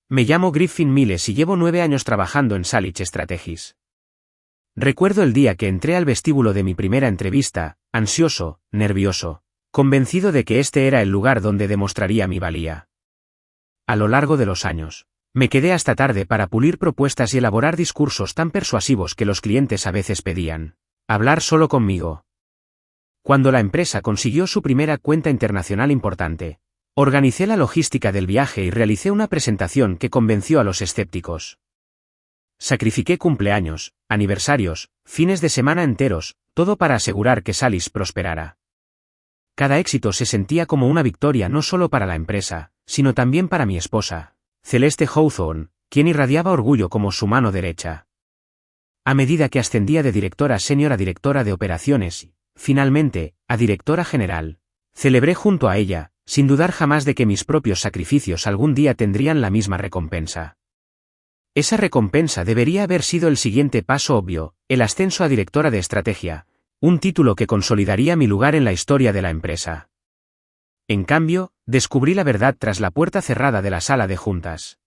Me llamo Griffin Miles y llevo 9 años trabajando en Salich Strategies. Recuerdo el día que entré al vestíbulo de mi primera entrevista, ansioso, nervioso, convencido de que este era el lugar donde demostraría mi valía. A lo largo de los años, me quedé hasta tarde para pulir propuestas y elaborar discursos tan persuasivos que los clientes a veces pedían hablar solo conmigo. Cuando la empresa consiguió su primera cuenta internacional importante, organicé la logística del viaje y realicé una presentación que convenció a los escépticos. Sacrifiqué cumpleaños, aniversarios, fines de semana enteros, todo para asegurar que Salich prosperara. Cada éxito se sentía como una victoria no solo para la empresa, sino también para mi esposa, Celeste Hawthorne, quien irradiaba orgullo como su mano derecha. A medida que ascendía de directora senior a directora de operaciones y, finalmente, a directora general, celebré junto a ella, sin dudar jamás de que mis propios sacrificios algún día tendrían la misma recompensa. Esa recompensa debería haber sido el siguiente paso obvio, el ascenso a directora de estrategia, un título que consolidaría mi lugar en la historia de la empresa. En cambio, descubrí la verdad tras la puerta cerrada de la sala de juntas.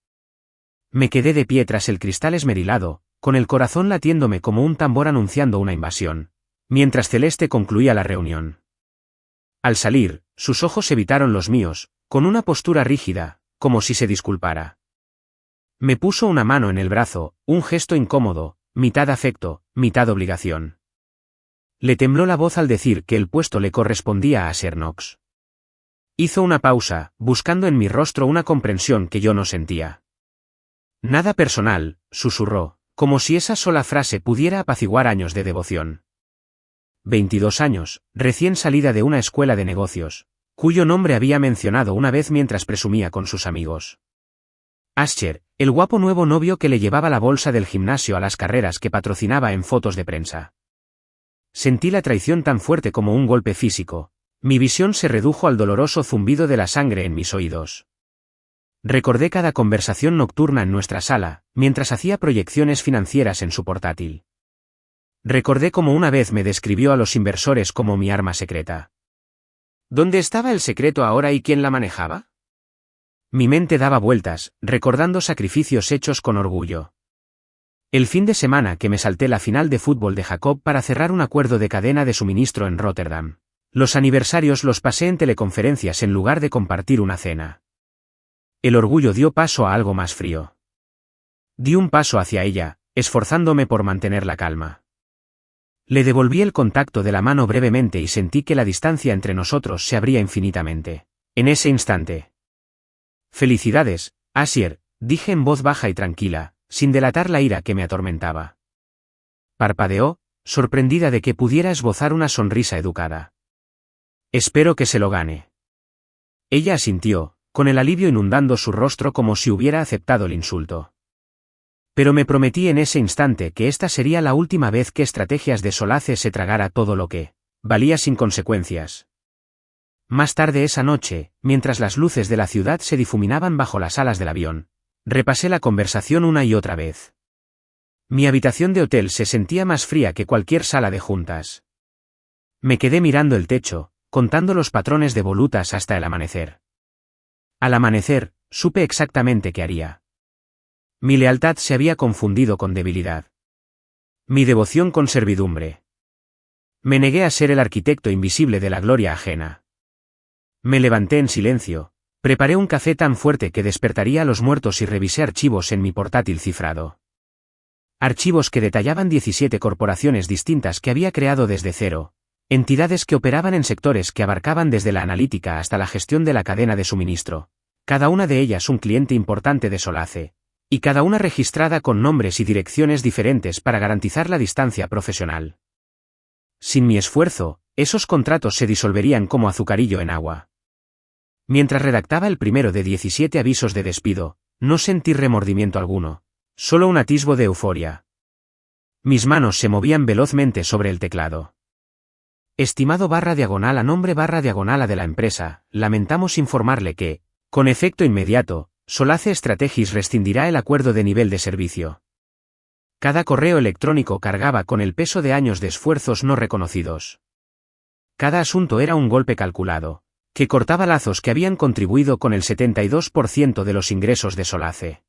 Me quedé de pie tras el cristal esmerilado, con el corazón latiéndome como un tambor anunciando una invasión, mientras Celeste concluía la reunión. Al salir, sus ojos evitaron los míos, con una postura rígida, como si se disculpara. Me puso una mano en el brazo, un gesto incómodo, mitad afecto, mitad obligación. Le tembló la voz al decir que el puesto le correspondía a Sir Knox. Hizo una pausa, buscando en mi rostro una comprensión que yo no sentía. Nada personal, susurró, como si esa sola frase pudiera apaciguar años de devoción. 22 años, recién salida de una escuela de negocios, cuyo nombre había mencionado una vez mientras presumía con sus amigos. Asher, el guapo nuevo novio que le llevaba la bolsa del gimnasio a las carreras que patrocinaba en fotos de prensa. Sentí la traición tan fuerte como un golpe físico. Mi visión se redujo al doloroso zumbido de la sangre en mis oídos. Recordé cada conversación nocturna en nuestra sala, mientras hacía proyecciones financieras en su portátil. Recordé cómo una vez me describió a los inversores como mi arma secreta. ¿Dónde estaba el secreto ahora y quién la manejaba? Mi mente daba vueltas, recordando sacrificios hechos con orgullo. El fin de semana que me salté la final de fútbol de Jacob para cerrar un acuerdo de cadena de suministro en Rotterdam. Los aniversarios los pasé en teleconferencias en lugar de compartir una cena. El orgullo dio paso a algo más frío. Di un paso hacia ella, esforzándome por mantener la calma. Le devolví el contacto de la mano brevemente y sentí que la distancia entre nosotros se abría infinitamente. En ese instante. Felicidades, Asher, dije en voz baja y tranquila, sin delatar la ira que me atormentaba. Parpadeó, sorprendida de que pudiera esbozar una sonrisa educada. Espero que se lo gane. Ella asintió, con el alivio inundando su rostro como si hubiera aceptado el insulto. Pero me prometí en ese instante que esta sería la última vez que Estrategias de Solace se tragara todo lo que valía sin consecuencias. Más tarde esa noche, mientras las luces de la ciudad se difuminaban bajo las alas del avión, repasé la conversación una y otra vez. Mi habitación de hotel se sentía más fría que cualquier sala de juntas. Me quedé mirando el techo, contando los patrones de volutas hasta el amanecer. Al amanecer, supe exactamente qué haría. Mi lealtad se había confundido con debilidad. Mi devoción con servidumbre. Me negué a ser el arquitecto invisible de la gloria ajena. Me levanté en silencio, preparé un café tan fuerte que despertaría a los muertos y revisé archivos en mi portátil cifrado. Archivos que detallaban 17 corporaciones distintas que había creado desde cero. Entidades que operaban en sectores que abarcaban desde la analítica hasta la gestión de la cadena de suministro, cada una de ellas un cliente importante de Solace, y cada una registrada con nombres y direcciones diferentes para garantizar la distancia profesional. Sin mi esfuerzo, esos contratos se disolverían como azucarillo en agua. Mientras redactaba el primero de 17 avisos de despido, no sentí remordimiento alguno, solo un atisbo de euforia. Mis manos se movían velozmente sobre el teclado. Estimado /diagonal a nombre /diagonal a de la empresa, lamentamos informarle que, con efecto inmediato, Solace Strategies rescindirá el acuerdo de nivel de servicio. Cada correo electrónico cargaba con el peso de años de esfuerzos no reconocidos. Cada asunto era un golpe calculado, que cortaba lazos que habían contribuido con el 72% de los ingresos de Solace.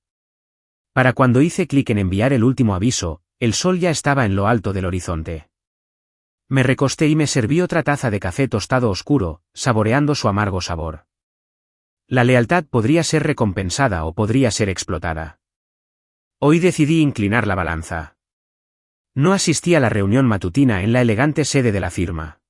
Para cuando hice clic en enviar el último aviso, el sol ya estaba en lo alto del horizonte. Me recosté y me serví otra taza de café tostado oscuro, saboreando su amargo sabor. La lealtad podría ser recompensada o podría ser explotada. Hoy decidí inclinar la balanza. No asistí a la reunión matutina en la elegante sede de la firma.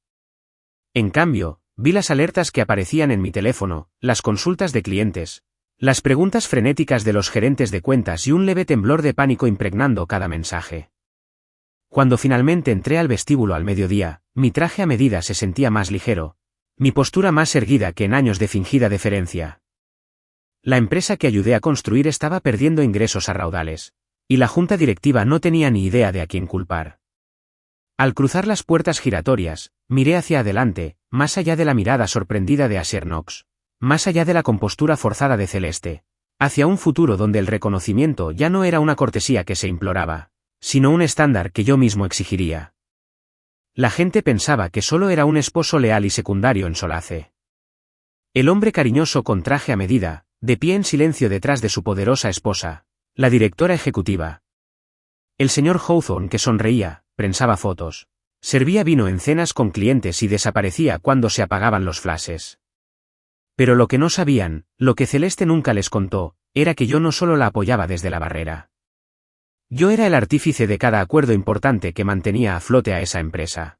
En cambio, vi las alertas que aparecían en mi teléfono, las consultas de clientes, las preguntas frenéticas de los gerentes de cuentas y un leve temblor de pánico impregnando cada mensaje. Cuando finalmente entré al vestíbulo al mediodía, mi traje a medida se sentía más ligero, mi postura más erguida que en años de fingida deferencia. La empresa que ayudé a construir estaba perdiendo ingresos a raudales, y la junta directiva no tenía ni idea de a quién culpar. Al cruzar las puertas giratorias, miré hacia adelante, más allá de la mirada sorprendida de Asher Knox, más allá de la compostura forzada de Celeste, hacia un futuro donde el reconocimiento ya no era una cortesía que se imploraba, sino un estándar que yo mismo exigiría. La gente pensaba que solo era un esposo leal y secundario en Solace. El hombre cariñoso con traje a medida, de pie en silencio detrás de su poderosa esposa, la directora ejecutiva. El señor Hawthorne que sonreía, prensaba fotos, servía vino en cenas con clientes y desaparecía cuando se apagaban los flashes. Pero lo que no sabían, lo que Celeste nunca les contó, era que yo no solo la apoyaba desde la barrera. Yo era el artífice de cada acuerdo importante que mantenía a flote a esa empresa.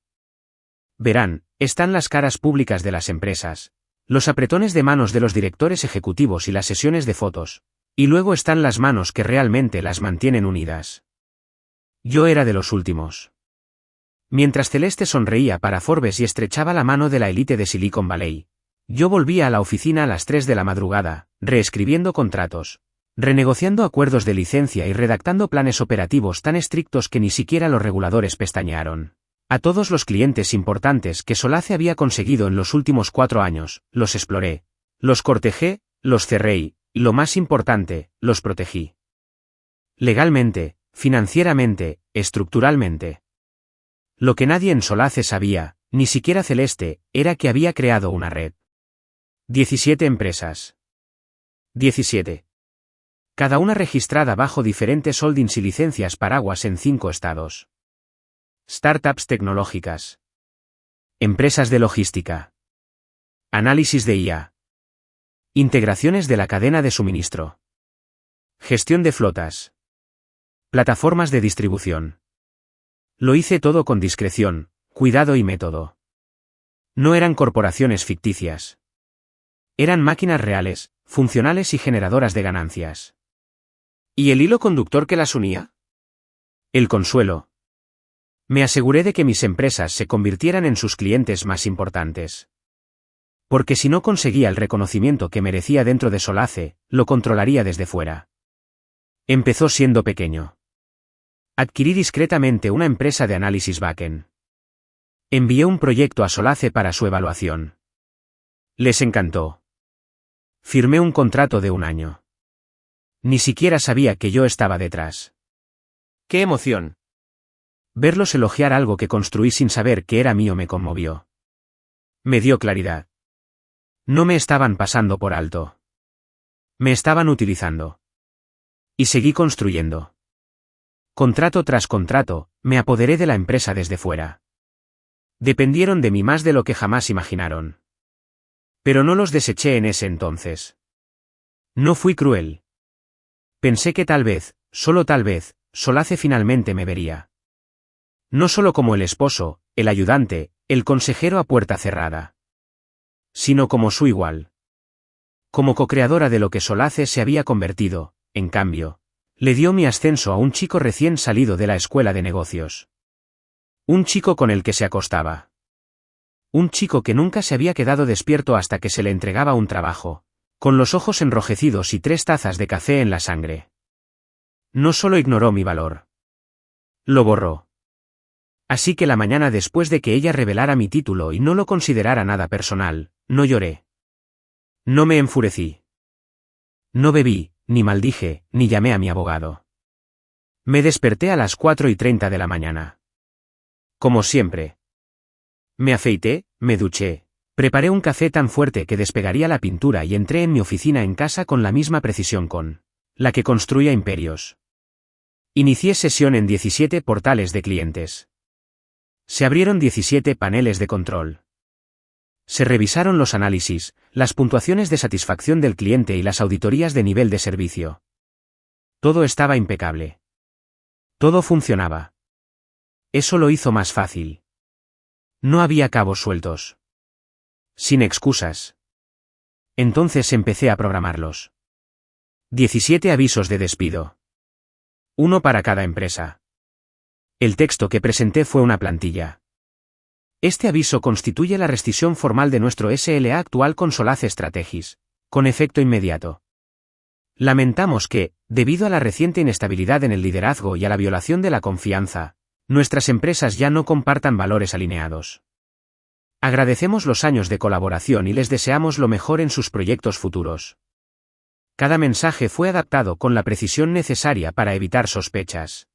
Verán, están las caras públicas de las empresas, los apretones de manos de los directores ejecutivos y las sesiones de fotos, y luego están las manos que realmente las mantienen unidas. Yo era de los últimos. Mientras Celeste sonreía para Forbes y estrechaba la mano de la élite de Silicon Valley, yo volvía a la oficina a las 3 de la madrugada, reescribiendo contratos, renegociando acuerdos de licencia y redactando planes operativos tan estrictos que ni siquiera los reguladores pestañearon. A todos los clientes importantes que Solace había conseguido en los últimos 4 años, los exploré, los cortejé, los cerré y, lo más importante, los protegí. Legalmente, financieramente, estructuralmente. Lo que nadie en Solace sabía, ni siquiera Celeste, era que había creado una red. 17 empresas. 17. Cada una registrada bajo diferentes holdings y licencias paraguas en 5 estados. Startups tecnológicas. Empresas de logística. Análisis de IA. Integraciones de la cadena de suministro. Gestión de flotas. Plataformas de distribución. Lo hice todo con discreción, cuidado y método. No eran corporaciones ficticias. Eran máquinas reales, funcionales y generadoras de ganancias. ¿Y el hilo conductor que las unía? El consuelo. Me aseguré de que mis empresas se convirtieran en sus clientes más importantes. Porque si no conseguía el reconocimiento que merecía dentro de Solace, lo controlaría desde fuera. Empezó siendo pequeño. Adquirí discretamente una empresa de análisis backend. Envié un proyecto a Solace para su evaluación. Les encantó. Firmé un contrato de 1 año. Ni siquiera sabía que yo estaba detrás. ¡Qué emoción! Verlos elogiar algo que construí sin saber que era mío me conmovió. Me dio claridad. No me estaban pasando por alto. Me estaban utilizando. Y seguí construyendo. Contrato tras contrato, me apoderé de la empresa desde fuera. Dependieron de mí más de lo que jamás imaginaron. Pero no los deseché en ese entonces. No fui cruel. Pensé que tal vez, solo tal vez, Solace finalmente me vería. No solo como el esposo, el ayudante, el consejero a puerta cerrada. Sino como su igual. Como co-creadora de lo que Solace se había convertido, en cambio, le dio mi ascenso a un chico recién salido de la escuela de negocios. Un chico con el que se acostaba. Un chico que nunca se había quedado despierto hasta que se le entregaba un trabajo, con los ojos enrojecidos y 3 tazas de café en la sangre. No solo ignoró mi valor. Lo borró. Así que la mañana después de que ella revelara mi título y no lo considerara nada personal, no lloré. No me enfurecí. No bebí, ni maldije, ni llamé a mi abogado. Me desperté a las 4:30 de la mañana. Como siempre. Me afeité, me duché, preparé un café tan fuerte que despegaría la pintura y entré en mi oficina en casa con la misma precisión con La que construía imperios. Inicié sesión en 17 portales de clientes. Se abrieron 17 paneles de control. Se revisaron los análisis, las puntuaciones de satisfacción del cliente y las auditorías de nivel de servicio. Todo estaba impecable. Todo funcionaba. Eso lo hizo más fácil. No había cabos sueltos. Sin excusas. Entonces empecé a programarlos. 17 avisos de despido. Uno para cada empresa. El texto que presenté fue una plantilla. Este aviso constituye la rescisión formal de nuestro SLA actual con Solace Strategies, con efecto inmediato. Lamentamos que, debido a la reciente inestabilidad en el liderazgo y a la violación de la confianza, nuestras empresas ya no compartan valores alineados. Agradecemos los años de colaboración y les deseamos lo mejor en sus proyectos futuros. Cada mensaje fue adaptado con la precisión necesaria para evitar sospechas.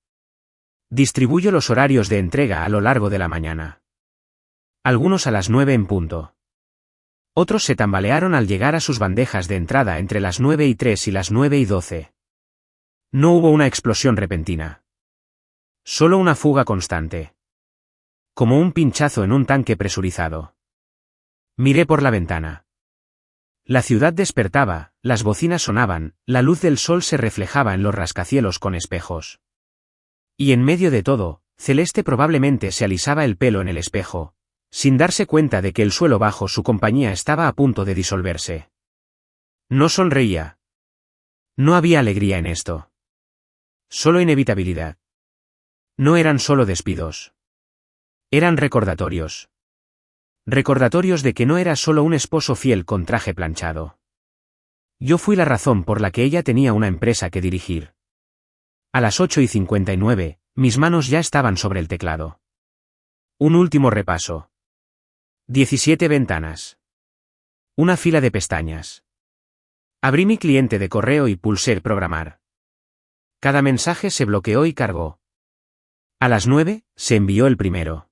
Distribuyo los horarios de entrega a lo largo de la mañana. Algunos a las 9 en punto. Otros se tambalearon al llegar a sus bandejas de entrada entre las 9:03 y las 9:12. No hubo una explosión repentina. Solo una fuga constante. Como un pinchazo en un tanque presurizado. Miré por la ventana. La ciudad despertaba, las bocinas sonaban, la luz del sol se reflejaba en los rascacielos con espejos. Y en medio de todo, Celeste probablemente se alisaba el pelo en el espejo, sin darse cuenta de que el suelo bajo su compañía estaba a punto de disolverse. No sonreía. No había alegría en esto. Solo inevitabilidad. No eran solo despidos. Eran recordatorios. Recordatorios de que no era solo un esposo fiel con traje planchado. Yo fui la razón por la que ella tenía una empresa que dirigir. A las 8:59, mis manos ya estaban sobre el teclado. Un último repaso. 17 ventanas. Una fila de pestañas. Abrí mi cliente de correo y pulsé programar. Cada mensaje se bloqueó y cargó. A las 9, se envió el primero.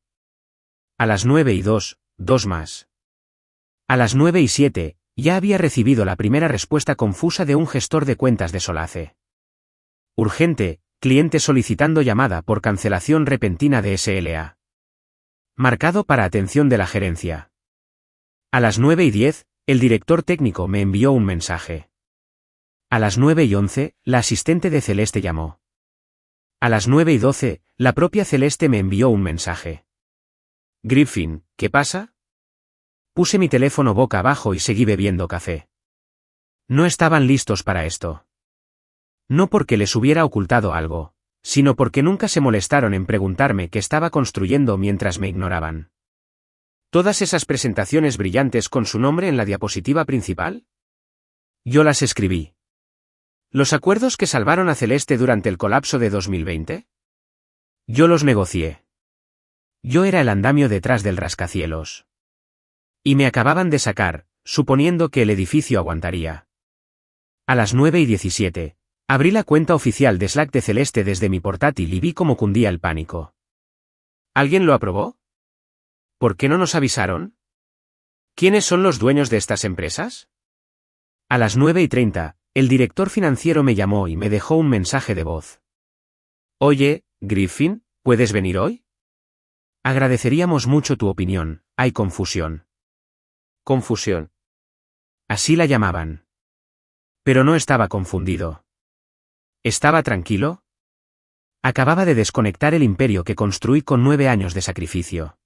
A las 9:02, dos más. A las 9:07, ya había recibido la primera respuesta confusa de un gestor de cuentas de Solace. Urgente, cliente solicitando llamada por cancelación repentina de SLA. Marcado para atención de la gerencia. A las 9:10, el director técnico me envió un mensaje. A las 9:11, la asistente de Celeste llamó. A las 9:12, la propia Celeste me envió un mensaje. Griffin, ¿qué pasa? Puse mi teléfono boca abajo y seguí bebiendo café. No estaban listos para esto. No porque les hubiera ocultado algo, sino porque nunca se molestaron en preguntarme qué estaba construyendo mientras me ignoraban. ¿Todas esas presentaciones brillantes con su nombre en la diapositiva principal? Yo las escribí. ¿Los acuerdos que salvaron a Celeste durante el colapso de 2020? Yo los negocié. Yo era el andamio detrás del rascacielos. Y me acababan de sacar, suponiendo que el edificio aguantaría. A las 9:17, abrí la cuenta oficial de Slack de Celeste desde mi portátil y vi cómo cundía el pánico. ¿Alguien lo aprobó? ¿Por qué no nos avisaron? ¿Quiénes son los dueños de estas empresas? A las 9:30, el director financiero me llamó y me dejó un mensaje de voz. Oye, Griffin, ¿puedes venir hoy? Agradeceríamos mucho tu opinión, hay confusión. Confusión. Así la llamaban. Pero no estaba confundido. ¿Estaba tranquilo? Acababa de desconectar el imperio que construí con 9 años de sacrificio.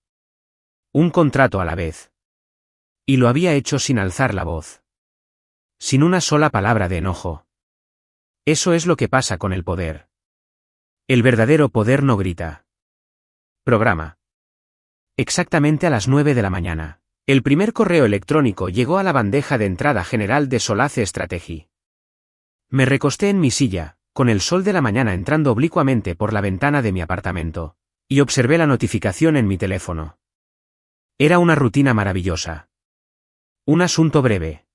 Un contrato a la vez. Y lo había hecho sin alzar la voz. Sin una sola palabra de enojo. Eso es lo que pasa con el poder. El verdadero poder no grita. Programa. Exactamente a las 9 de la mañana, el primer correo electrónico llegó a la bandeja de entrada general de Solace Strategy. Me recosté en mi silla, con el sol de la mañana entrando oblicuamente por la ventana de mi apartamento, y observé la notificación en mi teléfono. Era una rutina maravillosa. Un asunto breve.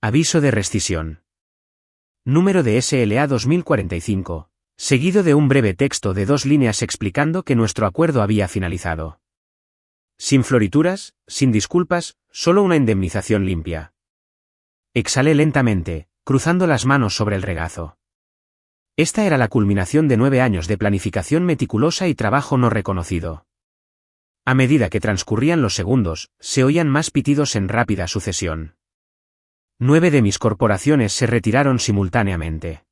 Aviso de rescisión. Número de SLA 2045, seguido de un breve texto de 2 líneas explicando que nuestro acuerdo había finalizado. Sin florituras, sin disculpas, solo una indemnización limpia. Exhalé lentamente, cruzando las manos sobre el regazo. Esta era la culminación de 9 años de planificación meticulosa y trabajo no reconocido. A medida que transcurrían los segundos, se oían más pitidos en rápida sucesión. 9 de mis corporaciones se retiraron simultáneamente.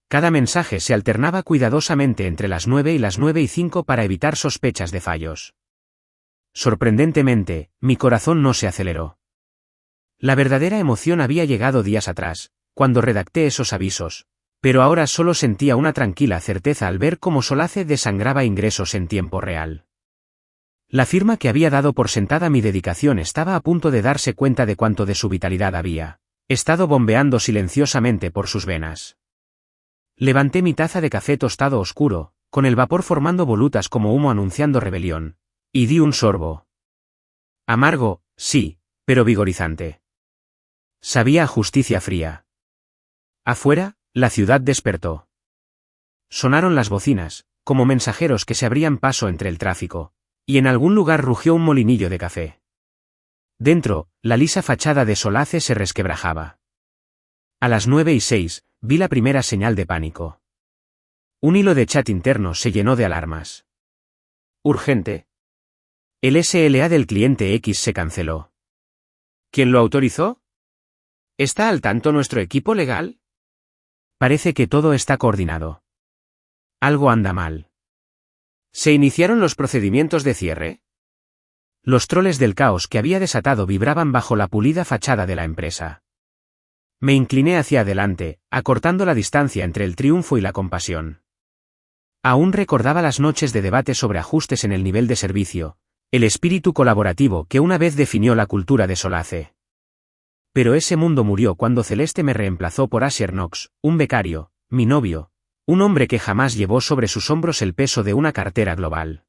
Cada mensaje se alternaba cuidadosamente entre las 9 y las 9:05 para evitar sospechas de fallos. Sorprendentemente, mi corazón no se aceleró. La verdadera emoción había llegado días atrás, cuando redacté esos avisos, pero ahora solo sentía una tranquila certeza al ver cómo Solace desangraba ingresos en tiempo real. La firma que había dado por sentada mi dedicación estaba a punto de darse cuenta de cuánto de su vitalidad había estado bombeando silenciosamente por sus venas. Levanté mi taza de café tostado oscuro, con el vapor formando volutas como humo anunciando rebelión, y di un sorbo. Amargo, sí, pero vigorizante. Sabía a justicia fría. Afuera, la ciudad despertó. Sonaron las bocinas, como mensajeros que se abrían paso entre el tráfico, y en algún lugar rugió un molinillo de café. Dentro, la lisa fachada de Solace se resquebrajaba. A las 9:06, vi la primera señal de pánico. Un hilo de chat interno se llenó de alarmas. Urgente. El SLA del cliente X se canceló. ¿Quién lo autorizó? ¿Está al tanto nuestro equipo legal? Parece que todo está coordinado. Algo anda mal. ¿Se iniciaron los procedimientos de cierre? Los troles del caos que había desatado vibraban bajo la pulida fachada de la empresa. Me incliné hacia adelante, acortando la distancia entre el triunfo y la compasión. Aún recordaba las noches de debate sobre ajustes en el nivel de servicio, el espíritu colaborativo que una vez definió la cultura de Solace. Pero ese mundo murió cuando Celeste me reemplazó por Asher Knox, un becario, mi novio, un hombre que jamás llevó sobre sus hombros el peso de una cartera global.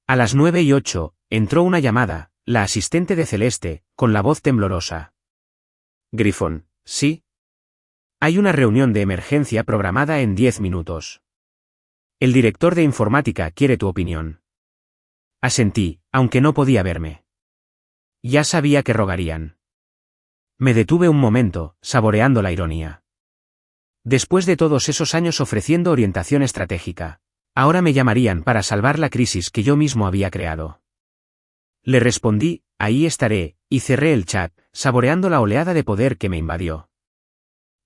A las 9:08, entró una llamada, la asistente de Celeste, con la voz temblorosa. Griffon, ¿sí? Hay una reunión de emergencia programada en 10 minutos. El director de informática quiere tu opinión. Asentí, aunque no podía verme. Ya sabía que rogarían. Me detuve un momento, saboreando la ironía. Después de todos esos años ofreciendo orientación estratégica, ahora me llamarían para salvar la crisis que yo mismo había creado. Le respondí, ahí estaré, y cerré el chat, saboreando la oleada de poder que me invadió.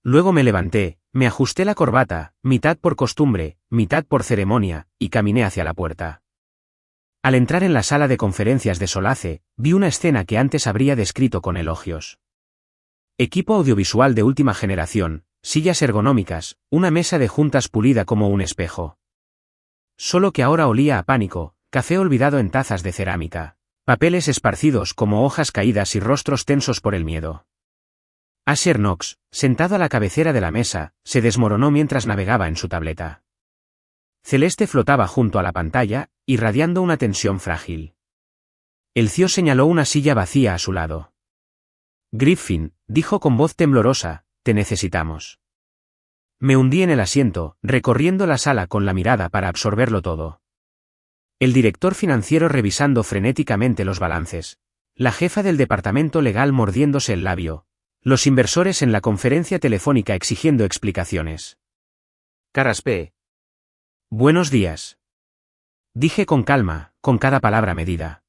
Luego me levanté, me ajusté la corbata, mitad por costumbre, mitad por ceremonia, y caminé hacia la puerta. Al entrar en la sala de conferencias de Solace, vi una escena que antes habría descrito con elogios. Equipo audiovisual de última generación, sillas ergonómicas, una mesa de juntas pulida como un espejo. Solo que ahora olía a pánico, café olvidado en tazas de cerámica, papeles esparcidos como hojas caídas y rostros tensos por el miedo. Asher Knox, sentado a la cabecera de la mesa, se desmoronó mientras navegaba en su tableta. Celeste flotaba junto a la pantalla, irradiando una tensión frágil. El CEO señaló una silla vacía a su lado. Griffin, dijo con voz temblorosa, te necesitamos. Me hundí en el asiento, recorriendo la sala con la mirada para absorberlo todo. El director financiero revisando frenéticamente los balances. La jefa del departamento legal mordiéndose el labio. Los inversores en la conferencia telefónica exigiendo explicaciones. Carraspe. Buenos días. Dije con calma, con cada palabra medida.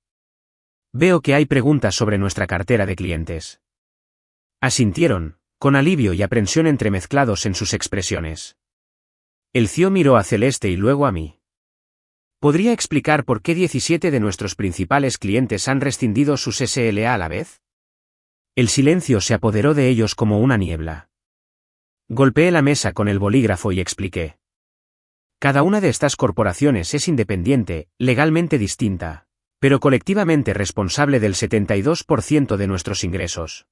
Veo que hay preguntas sobre nuestra cartera de clientes. Asintieron, con alivio y aprensión entremezclados en sus expresiones. El CEO miró a Celeste y luego a mí. ¿Podría explicar por qué 17 de nuestros principales clientes han rescindido sus SLA a la vez? El silencio se apoderó de ellos como una niebla. Golpeé la mesa con el bolígrafo y expliqué. Cada una de estas corporaciones es independiente, legalmente distinta, pero colectivamente responsable del 72% de nuestros ingresos.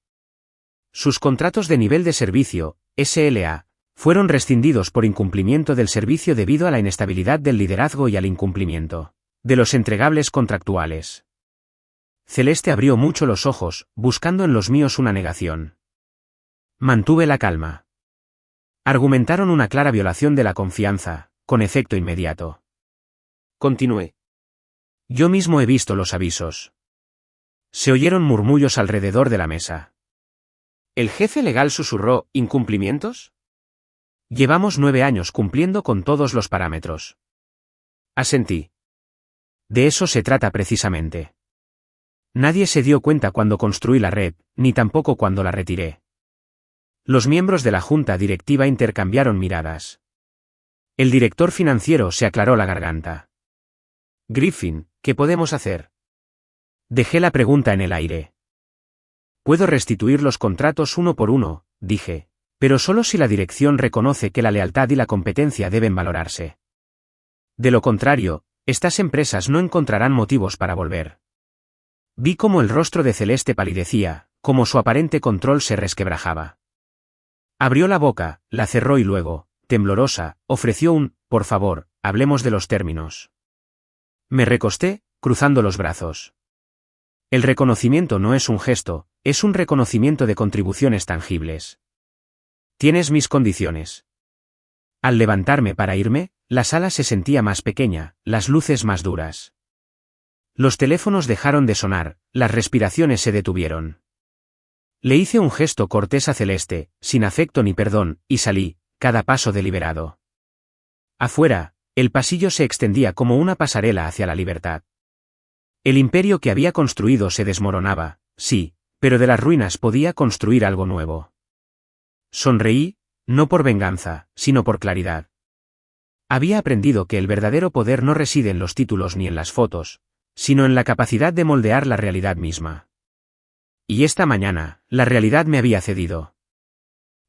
Sus contratos de nivel de servicio, SLA, fueron rescindidos por incumplimiento del servicio debido a la inestabilidad del liderazgo y al incumplimiento de los entregables contractuales. Celeste abrió mucho los ojos, buscando en los míos una negación. Mantuve la calma. Argumentaron una clara violación de la confianza, con efecto inmediato. Continué. Yo mismo he visto los avisos. Se oyeron murmullos alrededor de la mesa. El jefe legal susurró, ¿incumplimientos? Llevamos 9 años cumpliendo con todos los parámetros. Asentí. De eso se trata precisamente. Nadie se dio cuenta cuando construí la red, ni tampoco cuando la retiré. Los miembros de la junta directiva intercambiaron miradas. El director financiero se aclaró la garganta. Griffin, ¿qué podemos hacer? Dejé la pregunta en el aire. Puedo restituir los contratos uno por uno, dije, pero solo si la dirección reconoce que la lealtad y la competencia deben valorarse. De lo contrario, estas empresas no encontrarán motivos para volver. Vi cómo el rostro de Celeste palidecía, cómo su aparente control se resquebrajaba. Abrió la boca, la cerró y luego, temblorosa, ofreció un, por favor, hablemos de los términos. Me recosté, cruzando los brazos. El reconocimiento no es un gesto, es un reconocimiento de contribuciones tangibles. Tienes mis condiciones. Al levantarme para irme, la sala se sentía más pequeña, las luces más duras. Los teléfonos dejaron de sonar, las respiraciones se detuvieron. Le hice un gesto cortés a Celeste, sin afecto ni perdón, y salí, cada paso deliberado. Afuera, el pasillo se extendía como una pasarela hacia la libertad. El imperio que había construido se desmoronaba, sí, pero de las ruinas podía construir algo nuevo. Sonreí, no por venganza, sino por claridad. Había aprendido que el verdadero poder no reside en los títulos ni en las fotos, sino en la capacidad de moldear la realidad misma. Y esta mañana, la realidad me había cedido.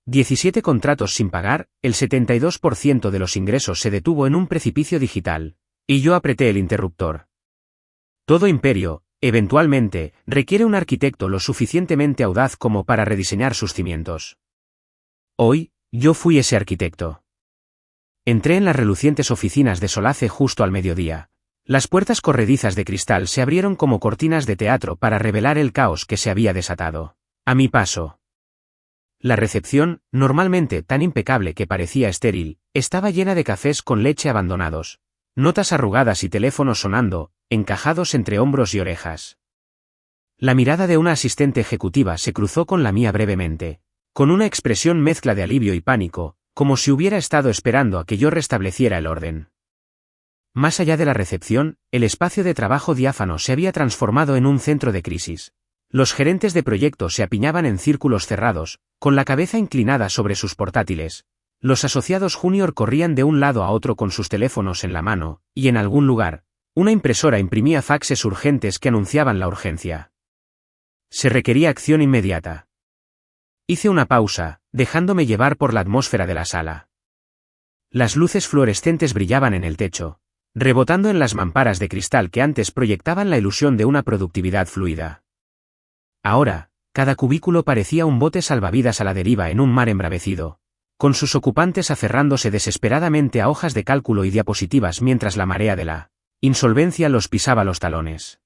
17 contratos sin pagar, el 72% de los ingresos se detuvo en un precipicio digital, y yo apreté el interruptor. Todo imperio, eventualmente, requiere un arquitecto lo suficientemente audaz como para rediseñar sus cimientos. Hoy, yo fui ese arquitecto. Entré en las relucientes oficinas de Solace justo al mediodía. Las puertas corredizas de cristal se abrieron como cortinas de teatro para revelar el caos que se había desatado. A mi paso. La recepción, normalmente tan impecable que parecía estéril, estaba llena de cafés con leche abandonados, notas arrugadas y teléfonos sonando, encajados entre hombros y orejas. La mirada de una asistente ejecutiva se cruzó con la mía brevemente, con una expresión mezcla de alivio y pánico, como si hubiera estado esperando a que yo restableciera el orden. Más allá de la recepción, el espacio de trabajo diáfano se había transformado en un centro de crisis. Los gerentes de proyecto se apiñaban en círculos cerrados, con la cabeza inclinada sobre sus portátiles. Los asociados junior corrían de un lado a otro con sus teléfonos en la mano, y en algún lugar, una impresora imprimía faxes urgentes que anunciaban la urgencia. Se requería acción inmediata. Hice una pausa, dejándome llevar por la atmósfera de la sala. Las luces fluorescentes brillaban en el techo, rebotando en las mamparas de cristal que antes proyectaban la ilusión de una productividad fluida. Ahora, cada cubículo parecía un bote salvavidas a la deriva en un mar embravecido, con sus ocupantes aferrándose desesperadamente a hojas de cálculo y diapositivas mientras la marea de la insolvencia los pisaba los talones.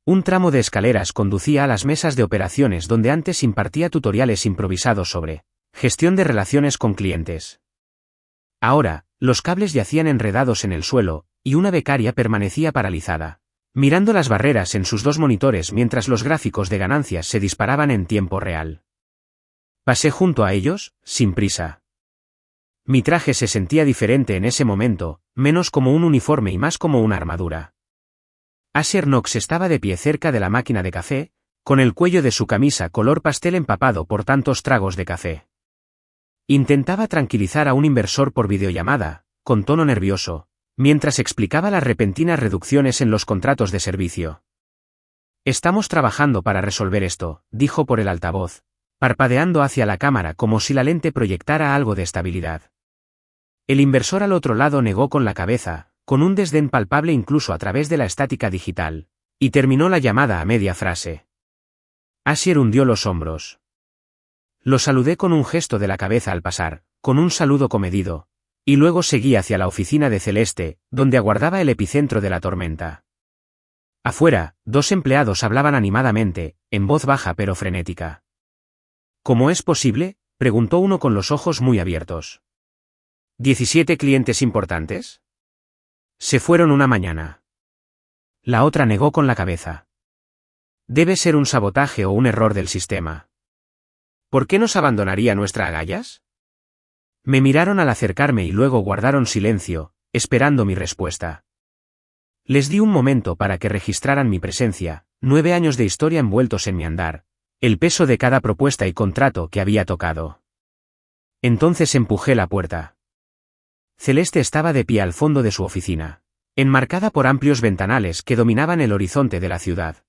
Un tramo de escaleras conducía a las mesas de operaciones donde antes impartía tutoriales improvisados sobre gestión de relaciones con clientes. Ahora, los cables yacían enredados en el suelo, y una becaria permanecía paralizada, mirando las barreras en sus dos monitores mientras los gráficos de ganancias se disparaban en tiempo real. Pasé junto a ellos, sin prisa. Mi traje se sentía diferente en ese momento, menos como un uniforme y más como una armadura. Asher Knox estaba de pie cerca de la máquina de café, con el cuello de su camisa color pastel empapado por tantos tragos de café. Intentaba tranquilizar a un inversor por videollamada, con tono nervioso, mientras explicaba las repentinas reducciones en los contratos de servicio. Estamos trabajando para resolver esto, dijo por el altavoz, parpadeando hacia la cámara como si la lente proyectara algo de estabilidad. El inversor al otro lado negó con la cabeza, con un desdén palpable incluso a través de la estática digital, y terminó la llamada a media frase. Asher hundió los hombros. Lo saludé con un gesto de la cabeza al pasar, con un saludo comedido, y luego seguí hacia la oficina de Celeste, donde aguardaba el epicentro de la tormenta. Afuera, dos empleados hablaban animadamente, en voz baja pero frenética. ¿Cómo es posible?, preguntó uno con los ojos muy abiertos. ¿17 clientes importantes? Se fueron una mañana. La otra negó con la cabeza. Debe ser un sabotaje o un error del sistema. ¿Por qué nos abandonaría nuestra agallas? Me miraron al acercarme y luego guardaron silencio, esperando mi respuesta. Les di un momento para que registraran mi presencia, 9 años de historia envueltos en mi andar, el peso de cada propuesta y contrato que había tocado. Entonces empujé la puerta. Celeste estaba de pie al fondo de su oficina, enmarcada por amplios ventanales que dominaban el horizonte de la ciudad.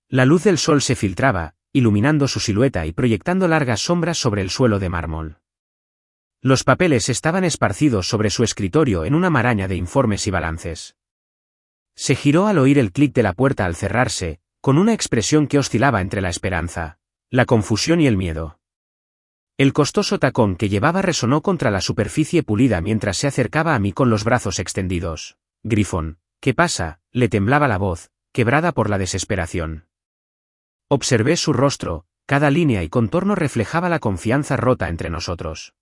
La luz del sol se filtraba, iluminando su silueta y proyectando largas sombras sobre el suelo de mármol. Los papeles estaban esparcidos sobre su escritorio en una maraña de informes y balances. Se giró al oír el clic de la puerta al cerrarse, con una expresión que oscilaba entre la esperanza, la confusión y el miedo. El costoso tacón que llevaba resonó contra la superficie pulida mientras se acercaba a mí con los brazos extendidos. «Grifón, ¿qué pasa?», le temblaba la voz, quebrada por la desesperación. Observé su rostro, cada línea y contorno reflejaba la confianza rota entre nosotros.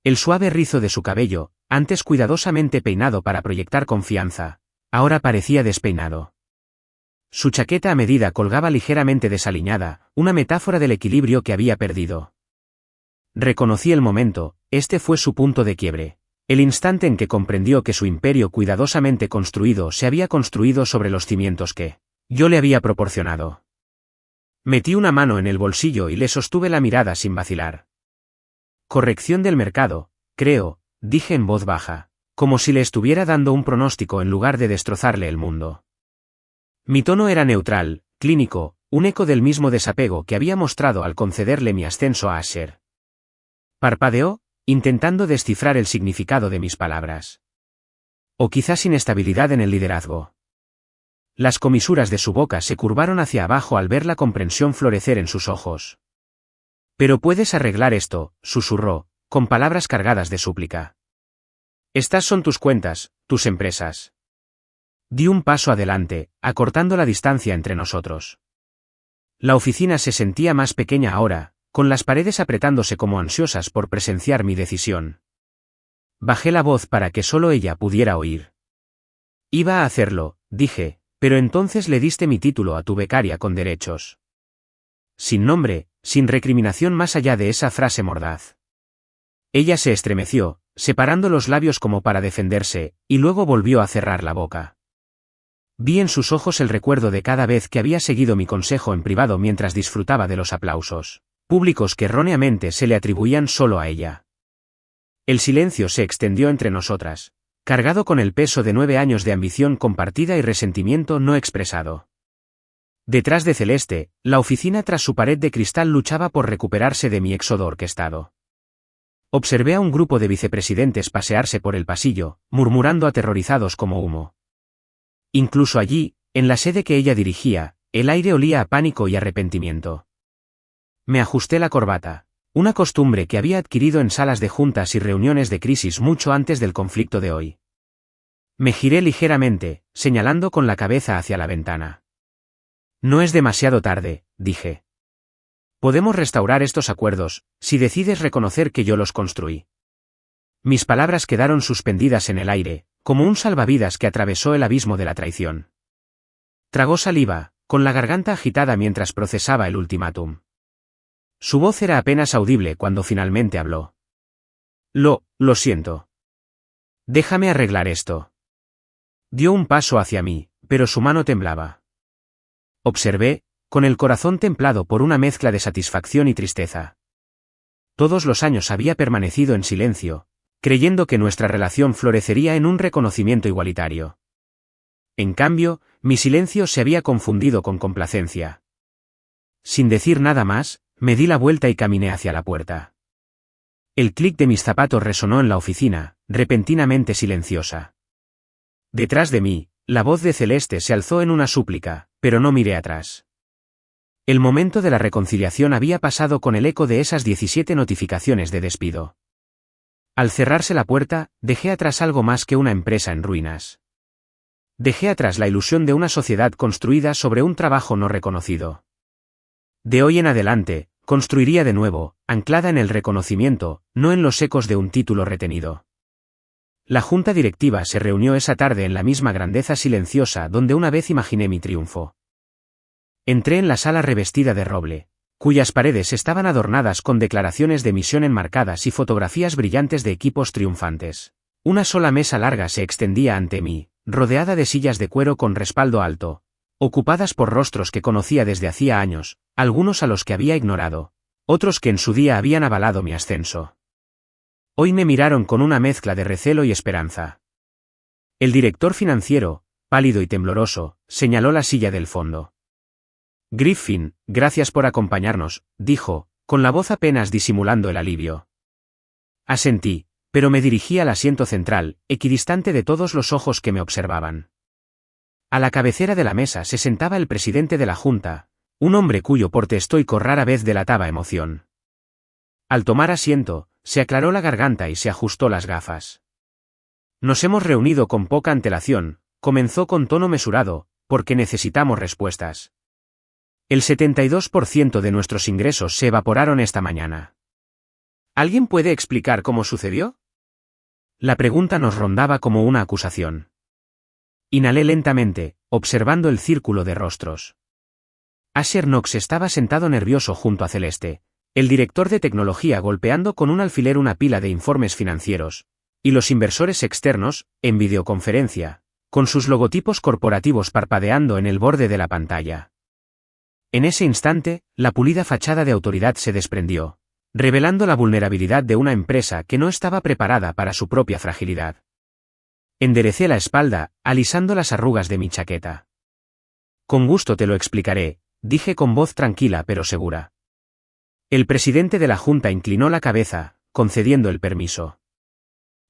El suave rizo de su cabello, antes cuidadosamente peinado para proyectar confianza, ahora parecía despeinado. Su chaqueta a medida colgaba ligeramente desaliñada, una metáfora del equilibrio que había perdido. Reconocí el momento, este fue su punto de quiebre. El instante en que comprendió que su imperio cuidadosamente construido se había construido sobre los cimientos que yo le había proporcionado. Metí una mano en el bolsillo y le sostuve la mirada sin vacilar. «Corrección del mercado, creo», dije en voz baja, como si le estuviera dando un pronóstico en lugar de destrozarle el mundo. Mi tono era neutral, clínico, un eco del mismo desapego que había mostrado al concederle mi ascenso a Asher. Parpadeó, intentando descifrar el significado de mis palabras. O quizás inestabilidad en el liderazgo. Las comisuras de su boca se curvaron hacia abajo al ver la comprensión florecer en sus ojos. «Pero puedes arreglar esto», susurró, con palabras cargadas de súplica. «Estas son tus cuentas, tus empresas». Di un paso adelante, acortando la distancia entre nosotros. La oficina se sentía más pequeña ahora, con las paredes apretándose como ansiosas por presenciar mi decisión. Bajé la voz para que solo ella pudiera oír. «Iba a hacerlo», dije, «pero entonces le diste mi título a tu becaria con derechos». Sin nombre, sin recriminación más allá de esa frase mordaz. Ella se estremeció, separando los labios como para defenderse, y luego volvió a cerrar la boca. Vi en sus ojos el recuerdo de cada vez que había seguido mi consejo en privado mientras disfrutaba de los aplausos públicos que erróneamente se le atribuían solo a ella. El silencio se extendió entre nosotras, cargado con el peso de 9 años de ambición compartida y resentimiento no expresado. Detrás de Celeste, la oficina tras su pared de cristal luchaba por recuperarse de mi éxodo orquestado. Observé a un grupo de vicepresidentes pasearse por el pasillo, murmurando aterrorizados como humo. Incluso allí, en la sede que ella dirigía, el aire olía a pánico y arrepentimiento. Me ajusté la corbata, una costumbre que había adquirido en salas de juntas y reuniones de crisis mucho antes del conflicto de hoy. Me giré ligeramente, señalando con la cabeza hacia la ventana. «No es demasiado tarde», dije. «Podemos restaurar estos acuerdos, si decides reconocer que yo los construí». Mis palabras quedaron suspendidas en el aire, como un salvavidas que atravesó el abismo de la traición. Tragó saliva, con la garganta agitada mientras procesaba el ultimátum. Su voz era apenas audible cuando finalmente habló. Lo siento. Déjame arreglar esto». Dio un paso hacia mí, pero su mano temblaba. Observé, con el corazón templado por una mezcla de satisfacción y tristeza. Todos los años había permanecido en silencio, creyendo que nuestra relación florecería en un reconocimiento igualitario. En cambio, mi silencio se había confundido con complacencia. Sin decir nada más, me di la vuelta y caminé hacia la puerta. El clic de mis zapatos resonó en la oficina, repentinamente silenciosa. Detrás de mí, la voz de Celeste se alzó en una súplica, pero no miré atrás. El momento de la reconciliación había pasado con el eco de esas 17 notificaciones de despido. Al cerrarse la puerta, dejé atrás algo más que una empresa en ruinas. Dejé atrás la ilusión de una sociedad construida sobre un trabajo no reconocido. De hoy en adelante, construiría de nuevo, anclada en el reconocimiento, no en los ecos de un título retenido. La junta directiva se reunió esa tarde en la misma grandeza silenciosa donde una vez imaginé mi triunfo. Entré en la sala revestida de roble, cuyas paredes estaban adornadas con declaraciones de misión enmarcadas y fotografías brillantes de equipos triunfantes. Una sola mesa larga se extendía ante mí, rodeada de sillas de cuero con respaldo alto, ocupadas por rostros que conocía desde hacía años, algunos a los que había ignorado, otros que en su día habían avalado mi ascenso. Hoy me miraron con una mezcla de recelo y esperanza. El director financiero, pálido y tembloroso, señaló la silla del fondo. Griffin, gracias por acompañarnos, dijo, con la voz apenas disimulando el alivio. Asentí, pero me dirigí al asiento central, equidistante de todos los ojos que me observaban. A la cabecera de la mesa se sentaba el presidente de la Junta, un hombre cuyo porte estoico rara vez delataba emoción. Al tomar asiento, se aclaró la garganta y se ajustó las gafas. Nos hemos reunido con poca antelación, comenzó con tono mesurado, porque necesitamos respuestas. El 72% de nuestros ingresos se evaporaron esta mañana. ¿Alguien puede explicar cómo sucedió? La pregunta nos rondaba como una acusación. Inhalé lentamente, observando el círculo de rostros. Asher Knox estaba sentado nervioso junto a Celeste, el director de tecnología golpeando con un alfiler una pila de informes financieros, y los inversores externos, en videoconferencia, con sus logotipos corporativos parpadeando en el borde de la pantalla. En ese instante, la pulida fachada de autoridad se desprendió, revelando la vulnerabilidad de una empresa que no estaba preparada para su propia fragilidad. Enderecé la espalda, alisando las arrugas de mi chaqueta. Con gusto te lo explicaré, dije con voz tranquila pero segura. El presidente de la Junta inclinó la cabeza, concediendo el permiso.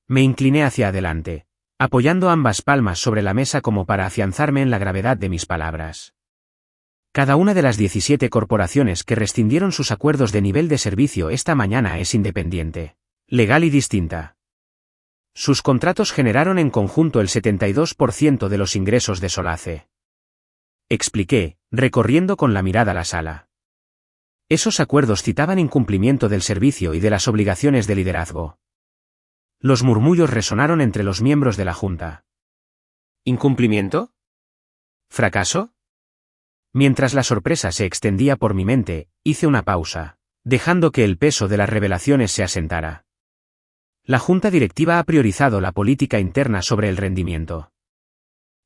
Me incliné hacia adelante, apoyando ambas palmas sobre la mesa como para afianzarme en la gravedad de mis palabras. Cada una de las 17 corporaciones que rescindieron sus acuerdos de nivel de servicio esta mañana es independiente, legal y distinta. Sus contratos generaron en conjunto el 72% de los ingresos de Solace. Expliqué, recorriendo con la mirada la sala. Esos acuerdos citaban incumplimiento del servicio y de las obligaciones de liderazgo. Los murmullos resonaron entre los miembros de la Junta. ¿Incumplimiento? ¿Fracaso? Mientras la sorpresa se extendía por mi mente, hice una pausa, dejando que el peso de las revelaciones se asentara. La Junta Directiva ha priorizado la política interna sobre el rendimiento.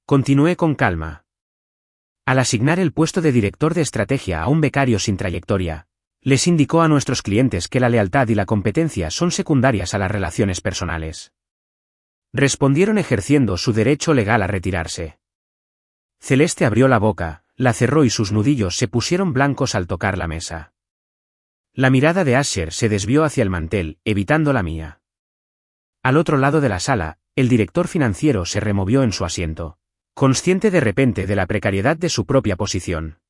Continué con calma. Al asignar el puesto de director de estrategia a un becario sin trayectoria, les indicó a nuestros clientes que la lealtad y la competencia son secundarias a las relaciones personales. Respondieron ejerciendo su derecho legal a retirarse. Celeste abrió la boca, la cerró y sus nudillos se pusieron blancos al tocar la mesa. La mirada de Asher se desvió hacia el mantel, evitando la mía. Al otro lado de la sala, el director financiero se removió en su asiento, consciente de repente de la precariedad de su propia posición.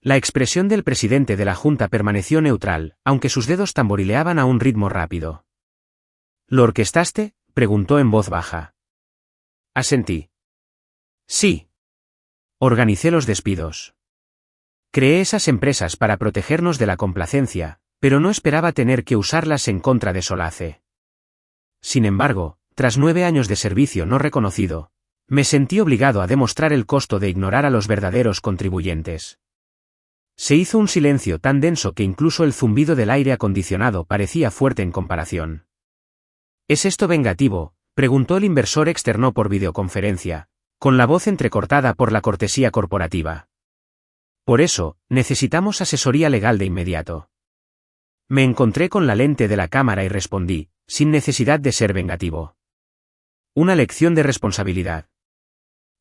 La expresión del presidente de la Junta permaneció neutral, aunque sus dedos tamborileaban a un ritmo rápido. ¿Lo orquestaste?, preguntó en voz baja. Asentí. Sí. Organicé los despidos. Creé esas empresas para protegernos de la complacencia, pero no esperaba tener que usarlas en contra de Solace. Sin embargo, tras 9 años de servicio no reconocido, me sentí obligado a demostrar el costo de ignorar a los verdaderos contribuyentes. Se hizo un silencio tan denso que incluso el zumbido del aire acondicionado parecía fuerte en comparación. ¿Es esto vengativo?, preguntó el inversor externo por videoconferencia, con la voz entrecortada por la cortesía corporativa. Por eso, necesitamos asesoría legal de inmediato. Me encontré con la lente de la cámara y respondí, sin necesidad de ser vengativo. Una lección de responsabilidad.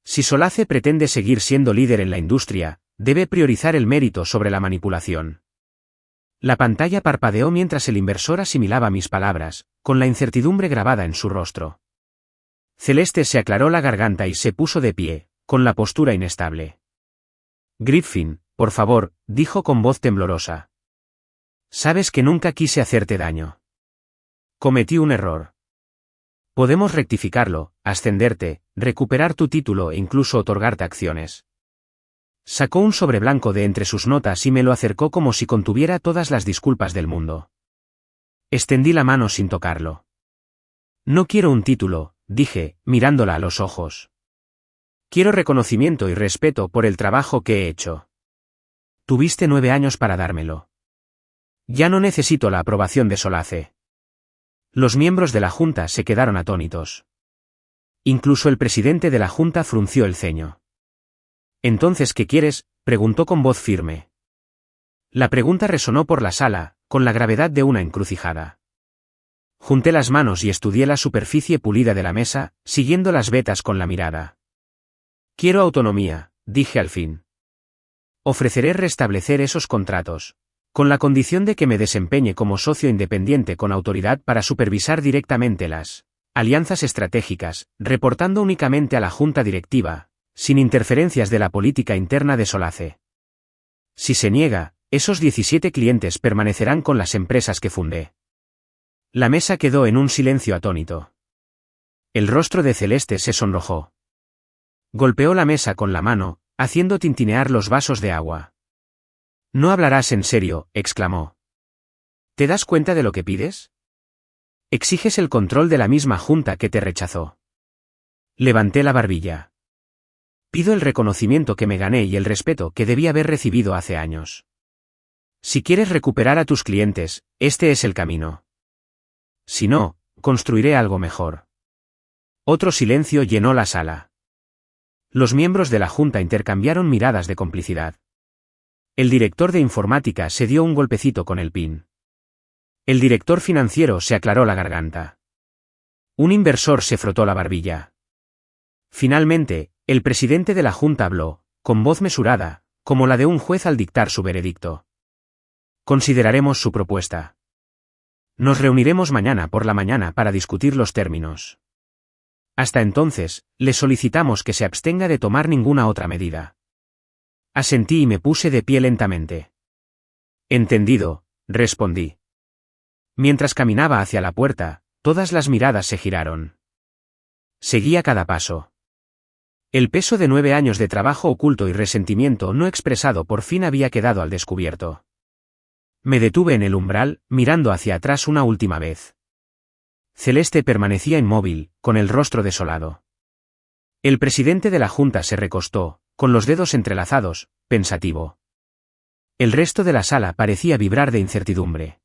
Si Solace pretende seguir siendo líder en la industria, debe priorizar el mérito sobre la manipulación. La pantalla parpadeó mientras el inversor asimilaba mis palabras, con la incertidumbre grabada en su rostro. Celeste se aclaró la garganta y se puso de pie, con la postura inestable. Griffin, por favor, dijo con voz temblorosa. Sabes que nunca quise hacerte daño. Cometí un error. Podemos rectificarlo, ascenderte, recuperar tu título e incluso otorgarte acciones. Sacó un sobre blanco de entre sus notas y me lo acercó como si contuviera todas las disculpas del mundo. Extendí la mano sin tocarlo. No quiero un título, dije, mirándola a los ojos. Quiero reconocimiento y respeto por el trabajo que he hecho. Tuviste 9 años para dármelo. Ya no necesito la aprobación de Solace. Los miembros de la Junta se quedaron atónitos. Incluso el presidente de la Junta frunció el ceño. «¿Entonces qué quieres?», preguntó con voz firme. La pregunta resonó por la sala, con la gravedad de una encrucijada. Junté las manos y estudié la superficie pulida de la mesa, siguiendo las vetas con la mirada. «Quiero autonomía», dije al fin. «Ofreceré restablecer esos contratos, con la condición de que me desempeñe como socio independiente con autoridad para supervisar directamente las alianzas estratégicas, reportando únicamente a la Junta Directiva, sin interferencias de la política interna de Solace. Si se niega, esos 17 clientes permanecerán con las empresas que fundé». La mesa quedó en un silencio atónito. El rostro de Celeste se sonrojó. Golpeó la mesa con la mano, haciendo tintinear los vasos de agua. «¿No hablarás en serio?», exclamó. «¿Te das cuenta de lo que pides? Exiges el control de la misma Junta que te rechazó». Levanté la barbilla. «Pido el reconocimiento que me gané y el respeto que debí haber recibido hace años. Si quieres recuperar a tus clientes, este es el camino. Si no, construiré algo mejor». Otro silencio llenó la sala. Los miembros de la Junta intercambiaron miradas de complicidad. El director de informática se dio un golpecito con el pin. El director financiero se aclaró la garganta. Un inversor se frotó la barbilla. Finalmente, el presidente de la Junta habló, con voz mesurada, como la de un juez al dictar su veredicto. «Consideraremos su propuesta. Nos reuniremos mañana por la mañana para discutir los términos. Hasta entonces, le solicitamos que se abstenga de tomar ninguna otra medida». Asentí y me puse de pie lentamente. «Entendido», respondí. Mientras caminaba hacia la puerta, todas las miradas se giraron. Seguía cada paso. El peso de 9 años de trabajo oculto y resentimiento no expresado por fin había quedado al descubierto. Me detuve en el umbral, mirando hacia atrás una última vez. Celeste permanecía inmóvil, con el rostro desolado. El presidente de la Junta se recostó, con los dedos entrelazados, pensativo. El resto de la sala parecía vibrar de incertidumbre.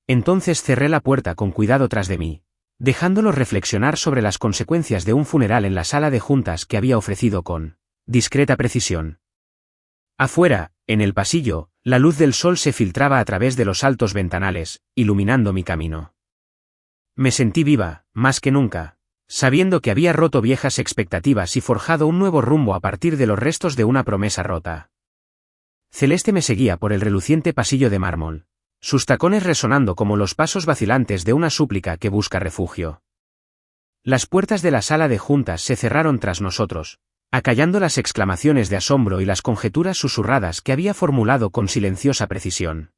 Entonces cerré la puerta con cuidado tras de mí, dejándolo reflexionar sobre las consecuencias de un funeral en la sala de juntas que había ofrecido con discreta precisión. Afuera, en el pasillo, la luz del sol se filtraba a través de los altos ventanales, iluminando mi camino. Me sentí viva, más que nunca, sabiendo que había roto viejas expectativas y forjado un nuevo rumbo a partir de los restos de una promesa rota. Celeste me seguía por el reluciente pasillo de mármol, sus tacones resonando como los pasos vacilantes de una súplica que busca refugio. Las puertas de la sala de juntas se cerraron tras nosotros, acallando las exclamaciones de asombro y las conjeturas susurradas que había formulado con silenciosa precisión.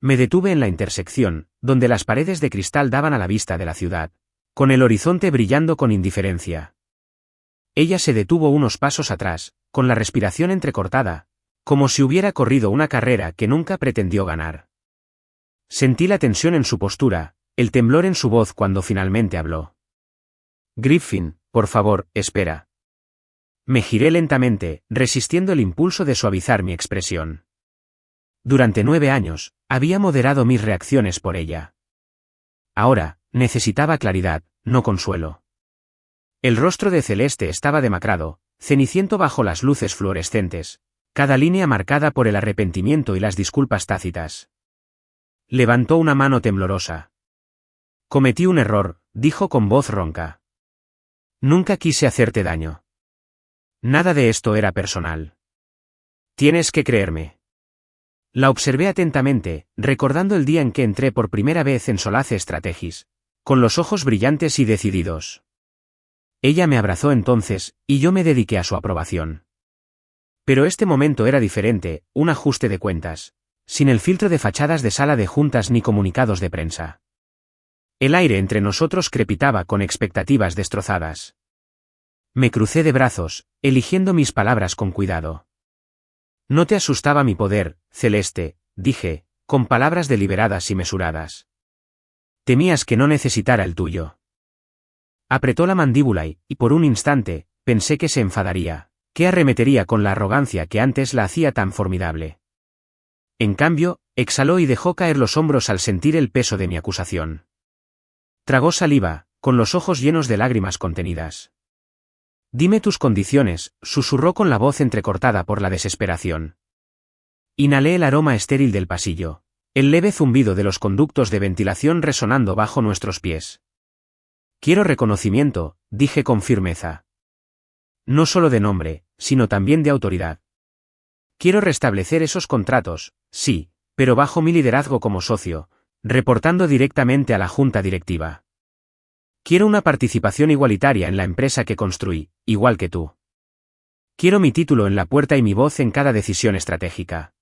Me detuve en la intersección, donde las paredes de cristal daban a la vista de la ciudad, con el horizonte brillando con indiferencia. Ella se detuvo unos pasos atrás, con la respiración entrecortada, como si hubiera corrido una carrera que nunca pretendió ganar. Sentí la tensión en su postura, el temblor en su voz cuando finalmente habló. «Griffin, por favor, espera». Me giré lentamente, resistiendo el impulso de suavizar mi expresión. Durante 9 años, había moderado mis reacciones por ella. Ahora, necesitaba claridad, no consuelo. El rostro de Celeste estaba demacrado, ceniciento bajo las luces fluorescentes, cada línea marcada por el arrepentimiento y las disculpas tácitas. Levantó una mano temblorosa. «Cometí un error», dijo con voz ronca. «Nunca quise hacerte daño. Nada de esto era personal. Tienes que creerme». La observé atentamente, recordando el día en que entré por primera vez en Solace Strategies, con los ojos brillantes y decididos. Ella me abrazó entonces, y yo me dediqué a su aprobación. Pero este momento era diferente, un ajuste de cuentas, sin el filtro de fachadas de sala de juntas ni comunicados de prensa. El aire entre nosotros crepitaba con expectativas destrozadas. Me crucé de brazos, eligiendo mis palabras con cuidado. «No te asustaba mi poder, Celeste», dije, con palabras deliberadas y mesuradas. «Temías que no necesitara el tuyo». Apretó la mandíbula y, por un instante, pensé que se enfadaría, ¿Qué arremetería con la arrogancia que antes la hacía tan formidable? En cambio, exhaló y dejó caer los hombros al sentir el peso de mi acusación. Tragó saliva, con los ojos llenos de lágrimas contenidas. Dime tus condiciones, susurró con la voz entrecortada por la desesperación. Inhalé el aroma estéril del pasillo, el leve zumbido de los conductos de ventilación resonando bajo nuestros pies. Quiero reconocimiento, dije con firmeza. No solo de nombre, sino también de autoridad. Quiero restablecer esos contratos, sí, pero bajo mi liderazgo como socio, reportando directamente a la junta directiva. Quiero una participación igualitaria en la empresa que construí, igual que tú. Quiero mi título en la puerta y mi voz en cada decisión estratégica.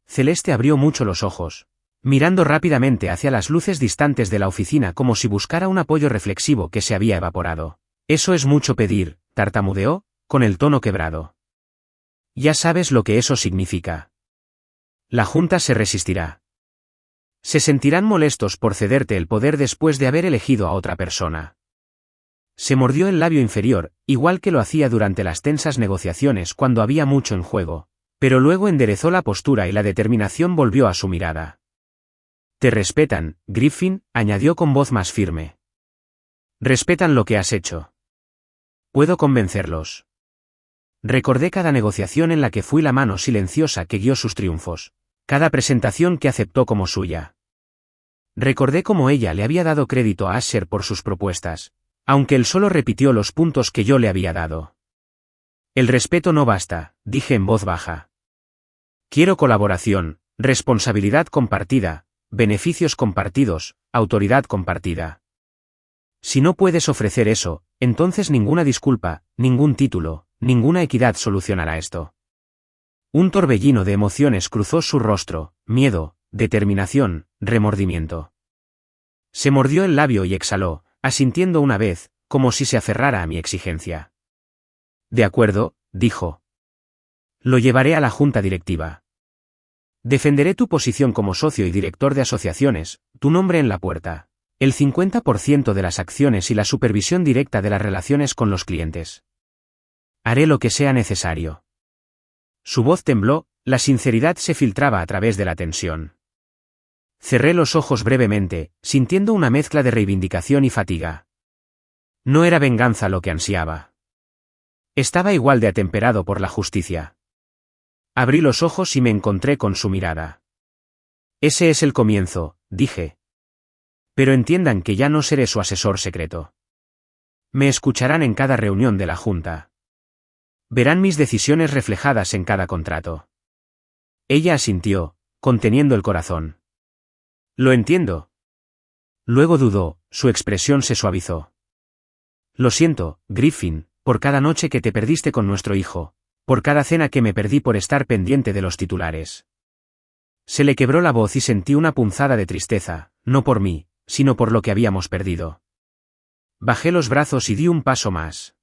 Celeste abrió mucho los ojos, mirando rápidamente hacia las luces distantes de la oficina como si buscara un apoyo reflexivo que se había evaporado. Eso es mucho pedir, tartamudeó, con el tono quebrado. Ya sabes lo que eso significa. La Junta se resistirá. Se sentirán molestos por cederte el poder después de haber elegido a otra persona. Se mordió el labio inferior, igual que lo hacía durante las tensas negociaciones cuando había mucho en juego, pero luego enderezó la postura y la determinación volvió a su mirada. Te respetan, Griffin, añadió con voz más firme. Respetan lo que has hecho. Puedo convencerlos. Recordé cada negociación en la que fui la mano silenciosa que guió sus triunfos, cada presentación que aceptó como suya. Recordé cómo ella le había dado crédito a Asher por sus propuestas, aunque él solo repitió los puntos que yo le había dado. El respeto no basta, dije en voz baja. Quiero colaboración, responsabilidad compartida, beneficios compartidos, autoridad compartida. Si no puedes ofrecer eso, entonces ninguna disculpa, ningún título, ninguna equidad solucionará esto. Un torbellino de emociones cruzó su rostro, miedo, determinación, remordimiento. Se mordió el labio y exhaló, asintiendo una vez, como si se aferrara a mi exigencia. De acuerdo, dijo. Lo llevaré a la junta directiva. Defenderé tu posición como socio y director de asociaciones, tu nombre en la puerta, el 50% de las acciones y la supervisión directa de las relaciones con los clientes. Haré lo que sea necesario. Su voz tembló, la sinceridad se filtraba a través de la tensión. Cerré los ojos brevemente, sintiendo una mezcla de reivindicación y fatiga. No era venganza lo que ansiaba. Estaba igual de atemperado por la justicia. Abrí los ojos y me encontré con su mirada. Ese es el comienzo, dije. Pero entiendan que ya no seré su asesor secreto. Me escucharán en cada reunión de la Junta. Verán mis decisiones reflejadas en cada contrato. Ella asintió, conteniendo el corazón. Lo entiendo. Luego dudó, su expresión se suavizó. Lo siento, Griffin, por cada noche que te perdiste con nuestro hijo, por cada cena que me perdí por estar pendiente de los titulares. Se le quebró la voz y sentí una punzada de tristeza, no por mí, sino por lo que habíamos perdido. Bajé los brazos y di un paso más.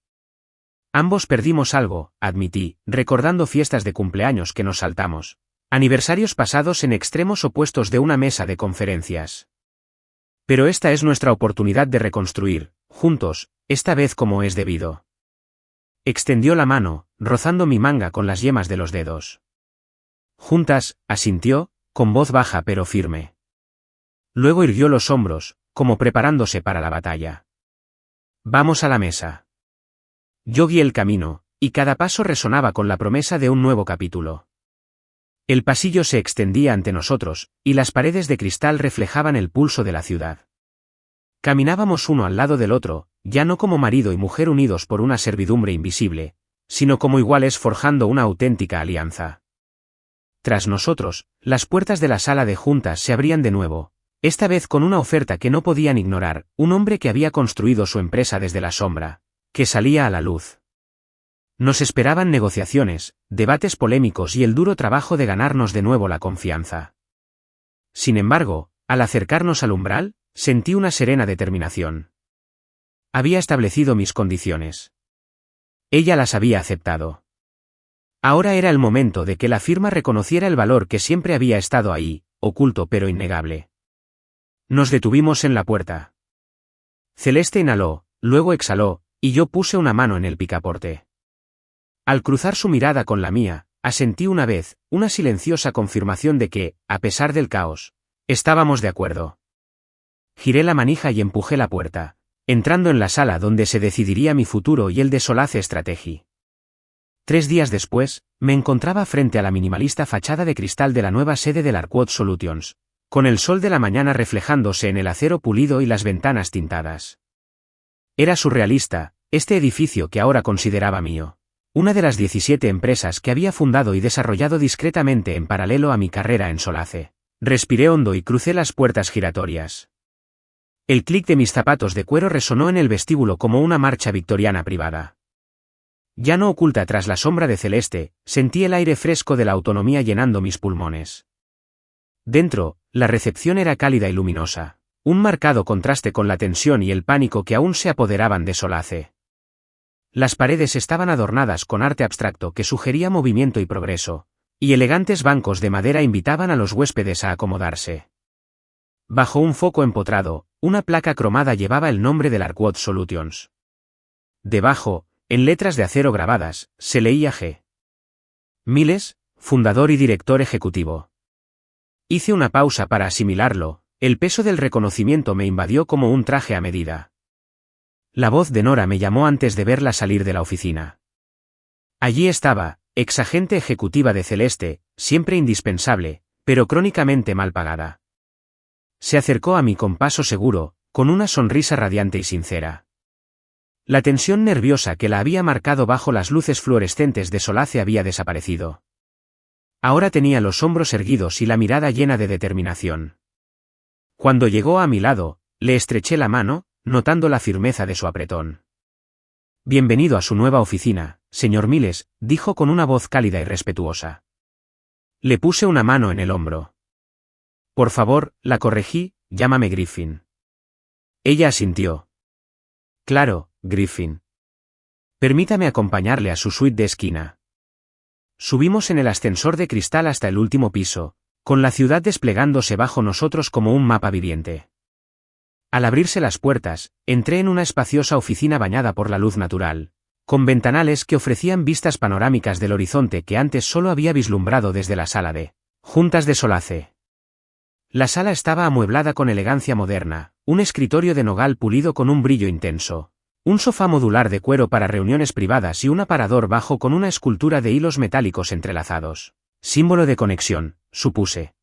Ambos perdimos algo, admití, recordando fiestas de cumpleaños que nos saltamos, aniversarios pasados en extremos opuestos de una mesa de conferencias. Pero esta es nuestra oportunidad de reconstruir, juntos, esta vez como es debido. Extendió la mano, rozando mi manga con las yemas de los dedos. Juntas, asintió, con voz baja pero firme. Luego irguió los hombros, como preparándose para la batalla. Vamos a la mesa. Yo guié el camino, y cada paso resonaba con la promesa de un nuevo capítulo. El pasillo se extendía ante nosotros, y las paredes de cristal reflejaban el pulso de la ciudad. Caminábamos uno al lado del otro, ya no como marido y mujer unidos por una servidumbre invisible, sino como iguales forjando una auténtica alianza. Tras nosotros, las puertas de la sala de juntas se abrían de nuevo, esta vez con una oferta que no podían ignorar, un hombre que había construido su empresa desde la sombra, que salía a la luz. Nos esperaban negociaciones, debates polémicos y el duro trabajo de ganarnos de nuevo la confianza. Sin embargo, al acercarnos al umbral, sentí una serena determinación. Había establecido mis condiciones. Ella las había aceptado. Ahora era el momento de que la firma reconociera el valor que siempre había estado ahí, oculto pero innegable. Nos detuvimos en la puerta. Celeste inhaló, luego exhaló, y yo puse una mano en el picaporte. Al cruzar su mirada con la mía, asentí una vez, una silenciosa confirmación de que, a pesar del caos, estábamos de acuerdo. Giré la manija y empujé la puerta, entrando en la sala donde se decidiría mi futuro y el de Solace Strategy. 3 días después, me encontraba frente a la minimalista fachada de cristal de la nueva sede del Arcwood Solutions, con el sol de la mañana reflejándose en el acero pulido y las ventanas tintadas. Era surrealista, este edificio que ahora consideraba mío. Una de las 17 empresas que había fundado y desarrollado discretamente en paralelo a mi carrera en Solace. Respiré hondo y crucé las puertas giratorias. El clic de mis zapatos de cuero resonó en el vestíbulo como una marcha victoriana privada. Ya no oculta tras la sombra de celeste, sentí el aire fresco de la autonomía llenando mis pulmones. Dentro, la recepción era cálida y luminosa, un marcado contraste con la tensión y el pánico que aún se apoderaban de Solace. Las paredes estaban adornadas con arte abstracto que sugería movimiento y progreso, y elegantes bancos de madera invitaban a los huéspedes a acomodarse. Bajo un foco empotrado, una placa cromada llevaba el nombre del Arcwood Solutions. Debajo, en letras de acero grabadas, se leía G. Miles, fundador y director ejecutivo. Hice una pausa para asimilarlo, el peso del reconocimiento me invadió como un traje a medida. La voz de Nora me llamó antes de verla salir de la oficina. Allí estaba, exagente ejecutiva de Celeste, siempre indispensable, pero crónicamente mal pagada. Se acercó a mí con paso seguro, con una sonrisa radiante y sincera. La tensión nerviosa que la había marcado bajo las luces fluorescentes de Solace había desaparecido. Ahora tenía los hombros erguidos y la mirada llena de determinación. Cuando llegó a mi lado, le estreché la mano, notando la firmeza de su apretón. Bienvenido a su nueva oficina, señor Miles, dijo con una voz cálida y respetuosa. Le puse una mano en el hombro. Por favor, la corregí, llámame Griffin. Ella asintió. Claro, Griffin. Permítame acompañarle a su suite de esquina. Subimos en el ascensor de cristal hasta el último piso, con la ciudad desplegándose bajo nosotros como un mapa viviente. Al abrirse las puertas, entré en una espaciosa oficina bañada por la luz natural, con ventanales que ofrecían vistas panorámicas del horizonte que antes solo había vislumbrado desde la sala de juntas de Solace. La sala estaba amueblada con elegancia moderna, un escritorio de nogal pulido con un brillo intenso, un sofá modular de cuero para reuniones privadas y un aparador bajo con una escultura de hilos metálicos entrelazados. Símbolo de conexión, supuse.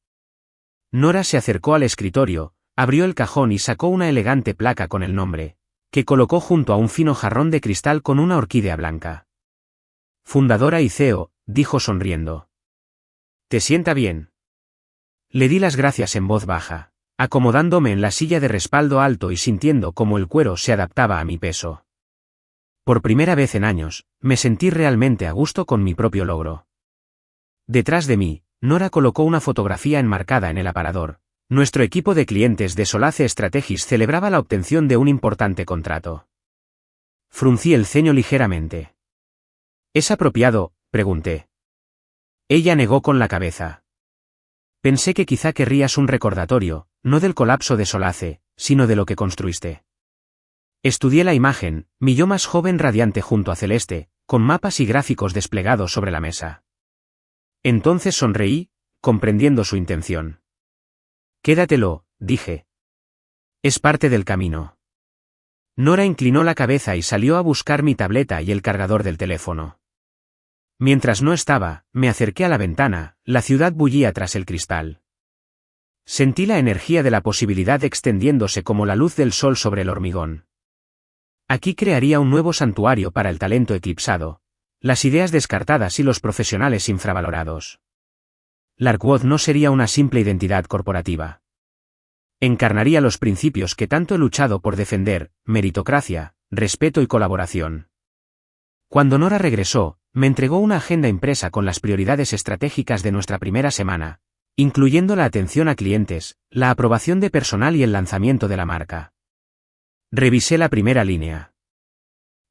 Nora se acercó al escritorio, abrió el cajón y sacó una elegante placa con el nombre, que colocó junto a un fino jarrón de cristal con una orquídea blanca. Fundadora y CEO, dijo sonriendo. ¿Te sienta bien? Le di las gracias en voz baja, acomodándome en la silla de respaldo alto y sintiendo cómo el cuero se adaptaba a mi peso. Por primera vez en años, me sentí realmente a gusto con mi propio logro. Detrás de mí, Nora colocó una fotografía enmarcada en el aparador. Nuestro equipo de clientes de Solace Strategies celebraba la obtención de un importante contrato. Fruncí el ceño ligeramente. ¿Es apropiado?, pregunté. Ella negó con la cabeza. Pensé que quizá querrías un recordatorio, no del colapso de Solace, sino de lo que construiste. Estudié la imagen, mi yo más joven radiante junto a Celeste, con mapas y gráficos desplegados sobre la mesa. Entonces sonreí, comprendiendo su intención. Quédatelo, dije. Es parte del camino. Nora inclinó la cabeza y salió a buscar mi tableta y el cargador del teléfono. Mientras no estaba, me acerqué a la ventana, la ciudad bullía tras el cristal. Sentí la energía de la posibilidad extendiéndose como la luz del sol sobre el hormigón. Aquí crearía un nuevo santuario para el talento eclipsado, las ideas descartadas y los profesionales infravalorados. Larkwood no sería una simple identidad corporativa. Encarnaría los principios que tanto he luchado por defender, meritocracia, respeto y colaboración. Cuando Nora regresó, me entregó una agenda impresa con las prioridades estratégicas de nuestra primera semana, incluyendo la atención a clientes, la aprobación de personal y el lanzamiento de la marca. Revisé la primera línea.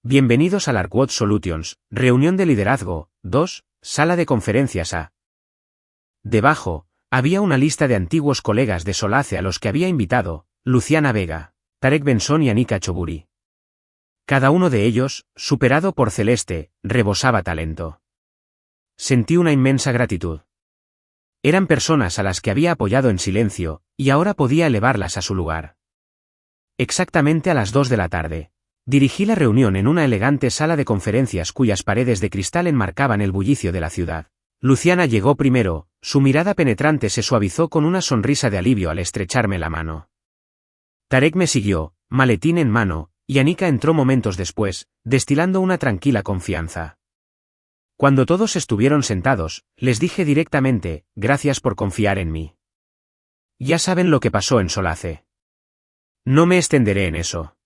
Bienvenidos al Arcwood Solutions, reunión de liderazgo, 2, sala de conferencias A. Debajo, había una lista de antiguos colegas de Solace a los que había invitado, Luciana Vega, Tarek Benson y Anika Choburi. Cada uno de ellos, superado por Celeste, rebosaba talento. Sentí una inmensa gratitud. Eran personas a las que había apoyado en silencio, y ahora podía elevarlas a su lugar. Exactamente a las 2 de la tarde. Dirigí la reunión en una elegante sala de conferencias cuyas paredes de cristal enmarcaban el bullicio de la ciudad. Luciana llegó primero, su mirada penetrante se suavizó con una sonrisa de alivio al estrecharme la mano. Tarek me siguió, maletín en mano, y Anika entró momentos después, destilando una tranquila confianza. Cuando todos estuvieron sentados, les dije directamente, gracias por confiar en mí. Ya saben lo que pasó en Solace. No me extenderé en eso.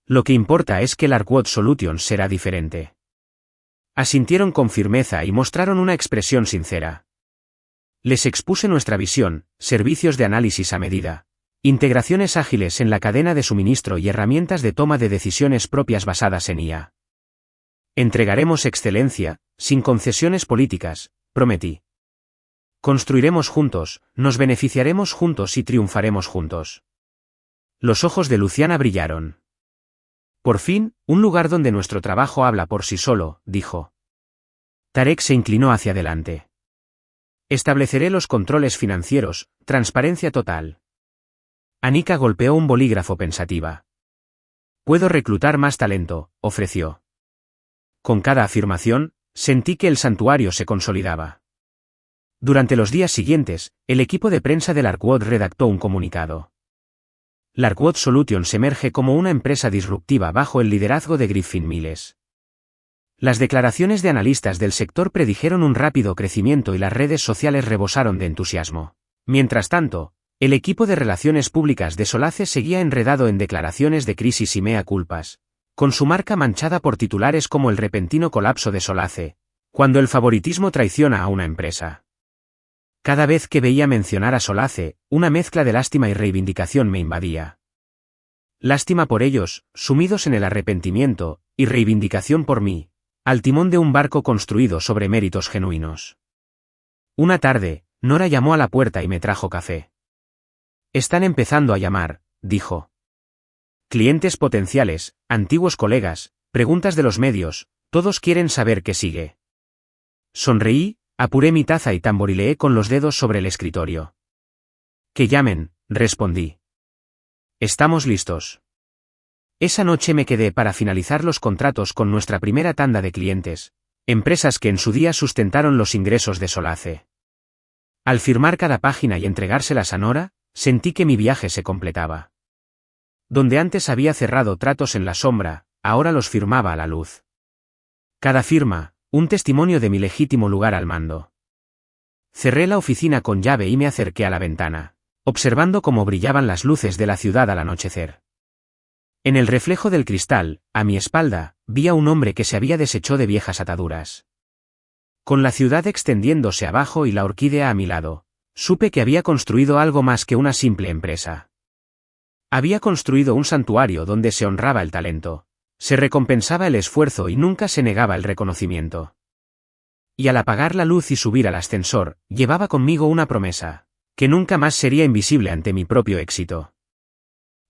Lo que importa es que Larquod Solutions será diferente. Asintieron con firmeza y mostraron una expresión sincera. Les expuse nuestra visión, servicios de análisis a medida, integraciones ágiles en la cadena de suministro y herramientas de toma de decisiones propias basadas en IA. Entregaremos excelencia, sin concesiones políticas, prometí. Construiremos juntos, nos beneficiaremos juntos y triunfaremos juntos. Los ojos de Luciana brillaron. Por fin, un lugar donde nuestro trabajo habla por sí solo, dijo. Tarek se inclinó hacia adelante. Estableceré los controles financieros, transparencia total. Anika golpeó un bolígrafo pensativa. Puedo reclutar más talento, ofreció. Con cada afirmación, sentí que el santuario se consolidaba. Durante los días siguientes, el equipo de prensa de Larquod redactó un comunicado. Larquod Solutions emerge como una empresa disruptiva bajo el liderazgo de Griffin Miles. Las declaraciones de analistas del sector predijeron un rápido crecimiento y las redes sociales rebosaron de entusiasmo. Mientras tanto, el equipo de relaciones públicas de Solace seguía enredado en declaraciones de crisis y mea culpas, con su marca manchada por titulares como el repentino colapso de Solace, cuando el favoritismo traiciona a una empresa. Cada vez que veía mencionar a Solace, una mezcla de lástima y reivindicación me invadía. Lástima por ellos, sumidos en el arrepentimiento, y reivindicación por mí, al timón de un barco construido sobre méritos genuinos. Una tarde, Nora llamó a la puerta y me trajo café. Están empezando a llamar, dijo. Clientes potenciales, antiguos colegas, preguntas de los medios, todos quieren saber qué sigue. Sonreí, apuré mi taza y tamborileé con los dedos sobre el escritorio. Que llamen, respondí. Estamos listos. Esa noche me quedé para finalizar los contratos con nuestra primera tanda de clientes, empresas que en su día sustentaron los ingresos de Solace. Al firmar cada página y entregárselas a Nora, sentí que mi viaje se completaba. Donde antes había cerrado tratos en la sombra, ahora los firmaba a la luz. Cada firma, un testimonio de mi legítimo lugar al mando. Cerré la oficina con llave y me acerqué a la ventana, observando cómo brillaban las luces de la ciudad al anochecer. En el reflejo del cristal, a mi espalda, vi a un hombre que se había deshecho de viejas ataduras. Con la ciudad extendiéndose abajo y la orquídea a mi lado, supe que había construido algo más que una simple empresa. Había construido un santuario donde se honraba el talento, se recompensaba el esfuerzo y nunca se negaba el reconocimiento. Y al apagar la luz y subir al ascensor, llevaba conmigo una promesa, que nunca más sería invisible ante mi propio éxito.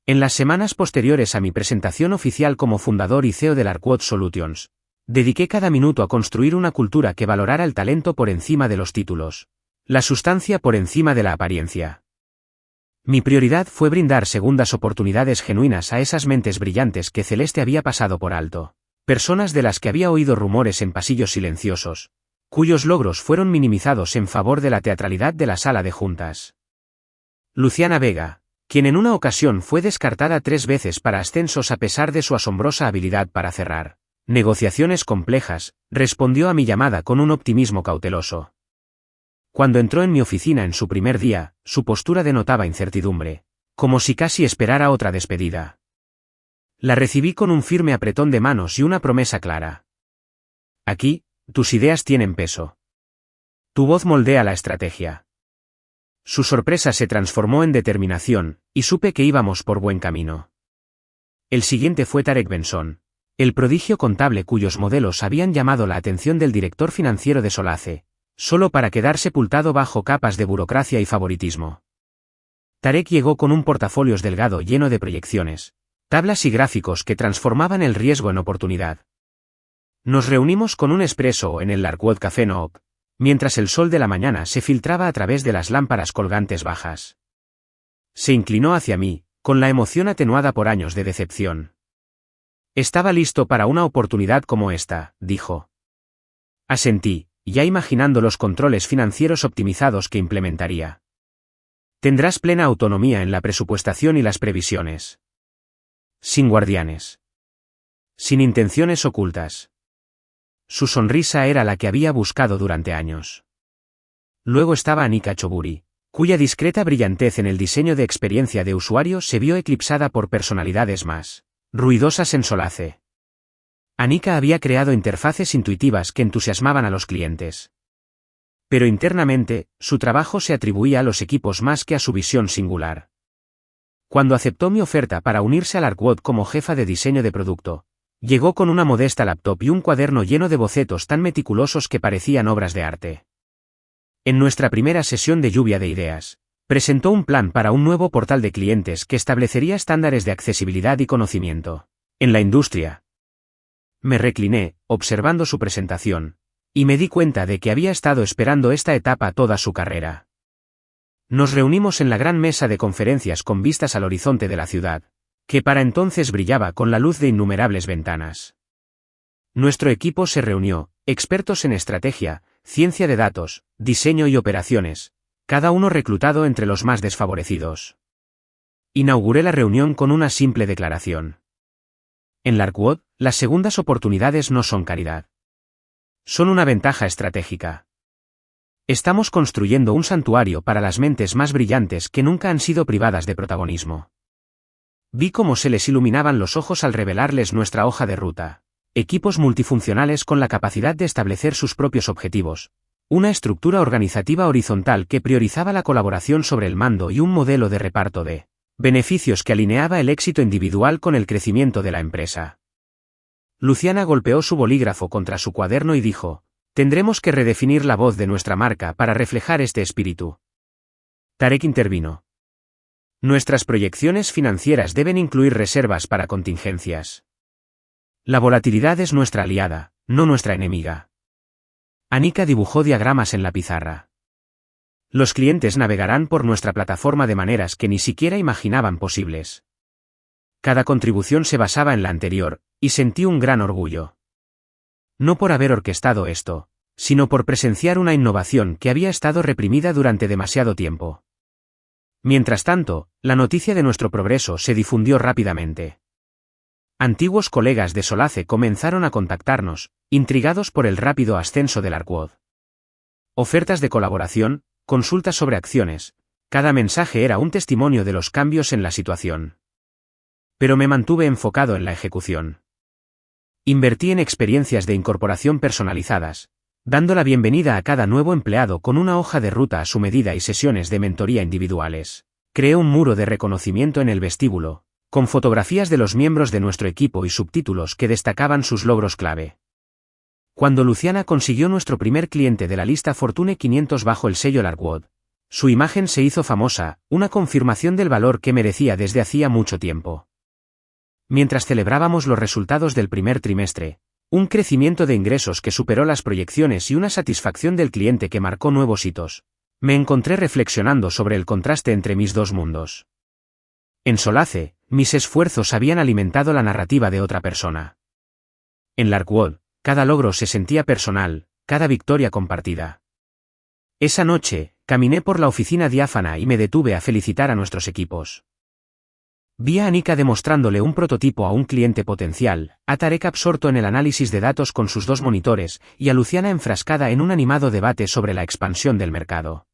En las semanas posteriores a mi presentación oficial como fundador y CEO de Larquod Solutions, dediqué cada minuto a construir una cultura que valorara el talento por encima de los títulos, la sustancia por encima de la apariencia. Mi prioridad fue brindar segundas oportunidades genuinas a esas mentes brillantes que Celeste había pasado por alto, personas de las que había oído rumores en pasillos silenciosos, cuyos logros fueron minimizados en favor de la teatralidad de la sala de juntas. Luciana Vega, quien en una ocasión fue descartada 3 veces para ascensos a pesar de su asombrosa habilidad para cerrar negociaciones complejas, respondió a mi llamada con un optimismo cauteloso. Cuando entró en mi oficina en su primer día, su postura denotaba incertidumbre, como si casi esperara otra despedida. La recibí con un firme apretón de manos y una promesa clara. Aquí, tus ideas tienen peso. Tu voz moldea la estrategia. Su sorpresa se transformó en determinación, y supe que íbamos por buen camino. El siguiente fue Tarek Benson, el prodigio contable cuyos modelos habían llamado la atención del director financiero de Solace, solo para quedar sepultado bajo capas de burocracia y favoritismo. Tarek llegó con un portafolios delgado lleno de proyecciones, tablas y gráficos que transformaban el riesgo en oportunidad. Nos reunimos con un espresso en el Larkwood Café Nook, mientras el sol de la mañana se filtraba a través de las lámparas colgantes bajas. Se inclinó hacia mí, con la emoción atenuada por años de decepción. Estaba listo para una oportunidad como esta, dijo. Asentí, ya imaginando los controles financieros optimizados que implementaría. Tendrás plena autonomía en la presupuestación y las previsiones. Sin guardianes. Sin intenciones ocultas. Su sonrisa era la que había buscado durante años. Luego estaba Anika Choburi, cuya discreta brillantez en el diseño de experiencia de usuario se vio eclipsada por personalidades más ruidosas en Solace. Anika había creado interfaces intuitivas que entusiasmaban a los clientes. Pero internamente, su trabajo se atribuía a los equipos más que a su visión singular. Cuando aceptó mi oferta para unirse a Larkwood como jefa de diseño de producto, llegó con una modesta laptop y un cuaderno lleno de bocetos tan meticulosos que parecían obras de arte. En nuestra primera sesión de lluvia de ideas, presentó un plan para un nuevo portal de clientes que establecería estándares de accesibilidad y conocimiento en la industria. Me recliné, observando su presentación, y me di cuenta de que había estado esperando esta etapa toda su carrera. Nos reunimos en la gran mesa de conferencias con vistas al horizonte de la ciudad, que para entonces brillaba con la luz de innumerables ventanas. Nuestro equipo se reunió, expertos en estrategia, ciencia de datos, diseño y operaciones, cada uno reclutado entre los más desfavorecidos. Inauguré la reunión con una simple declaración. En Larkwood, las segundas oportunidades no son caridad. Son una ventaja estratégica. Estamos construyendo un santuario para las mentes más brillantes que nunca han sido privadas de protagonismo. Vi cómo se les iluminaban los ojos al revelarles nuestra hoja de ruta. Equipos multifuncionales con la capacidad de establecer sus propios objetivos. Una estructura organizativa horizontal que priorizaba la colaboración sobre el mando y un modelo de reparto de beneficios que alineaba el éxito individual con el crecimiento de la empresa. Luciana golpeó su bolígrafo contra su cuaderno y dijo, tendremos que redefinir la voz de nuestra marca para reflejar este espíritu. Tarek intervino. Nuestras proyecciones financieras deben incluir reservas para contingencias. La volatilidad es nuestra aliada, no nuestra enemiga. Anika dibujó diagramas en la pizarra. Los clientes navegarán por nuestra plataforma de maneras que ni siquiera imaginaban posibles. Cada contribución se basaba en la anterior, y sentí un gran orgullo. No por haber orquestado esto, sino por presenciar una innovación que había estado reprimida durante demasiado tiempo. Mientras tanto, la noticia de nuestro progreso se difundió rápidamente. Antiguos colegas de Solace comenzaron a contactarnos, intrigados por el rápido ascenso de Larkwood. Ofertas de colaboración, consultas sobre acciones, cada mensaje era un testimonio de los cambios en la situación. Pero me mantuve enfocado en la ejecución. Invertí en experiencias de incorporación personalizadas, dando la bienvenida a cada nuevo empleado con una hoja de ruta a su medida y sesiones de mentoría individuales. Creé un muro de reconocimiento en el vestíbulo, con fotografías de los miembros de nuestro equipo y subtítulos que destacaban sus logros clave. Cuando Luciana consiguió nuestro primer cliente de la lista Fortune 500 bajo el sello Larkwood, su imagen se hizo famosa, una confirmación del valor que merecía desde hacía mucho tiempo. Mientras celebrábamos los resultados del primer trimestre, un crecimiento de ingresos que superó las proyecciones y una satisfacción del cliente que marcó nuevos hitos, me encontré reflexionando sobre el contraste entre mis dos mundos. En Solace, mis esfuerzos habían alimentado la narrativa de otra persona. En Larkwood, cada logro se sentía personal, cada victoria compartida. Esa noche, caminé por la oficina diáfana y me detuve a felicitar a nuestros equipos. Vi a Anika demostrándole un prototipo a un cliente potencial, a Tarek absorto en el análisis de datos con sus dos monitores, y a Luciana enfrascada en un animado debate sobre la expansión del mercado.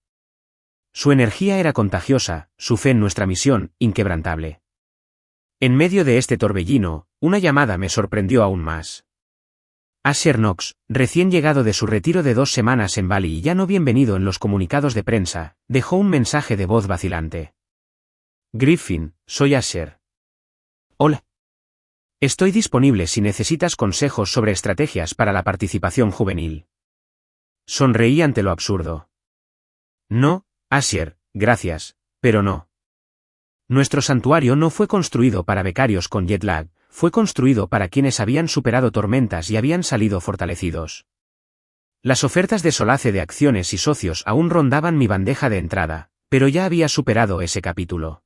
Su energía era contagiosa, su fe en nuestra misión, inquebrantable. En medio de este torbellino, una llamada me sorprendió aún más. Asher Knox, recién llegado de su retiro de 2 semanas en Bali y ya no bienvenido en los comunicados de prensa, dejó un mensaje de voz vacilante. Griffin, soy Asher. Hola. Estoy disponible si necesitas consejos sobre estrategias para la participación juvenil. Sonreí ante lo absurdo. No, Asher, gracias, pero no. Nuestro santuario no fue construido para becarios con jet lag, fue construido para quienes habían superado tormentas y habían salido fortalecidos. Las ofertas de Solace de acciones y socios aún rondaban mi bandeja de entrada, pero ya había superado ese capítulo.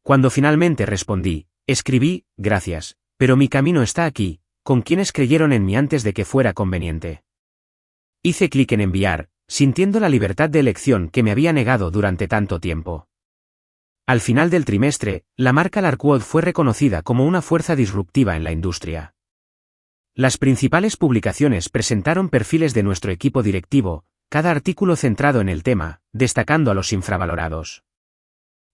Cuando finalmente respondí, escribí, gracias, pero mi camino está aquí, con quienes creyeron en mí antes de que fuera conveniente. Hice clic en enviar, sintiendo la libertad de elección que me había negado durante tanto tiempo. Al final del trimestre, la marca Larquod fue reconocida como una fuerza disruptiva en la industria. Las principales publicaciones presentaron perfiles de nuestro equipo directivo, cada artículo centrado en el tema, destacando a los infravalorados.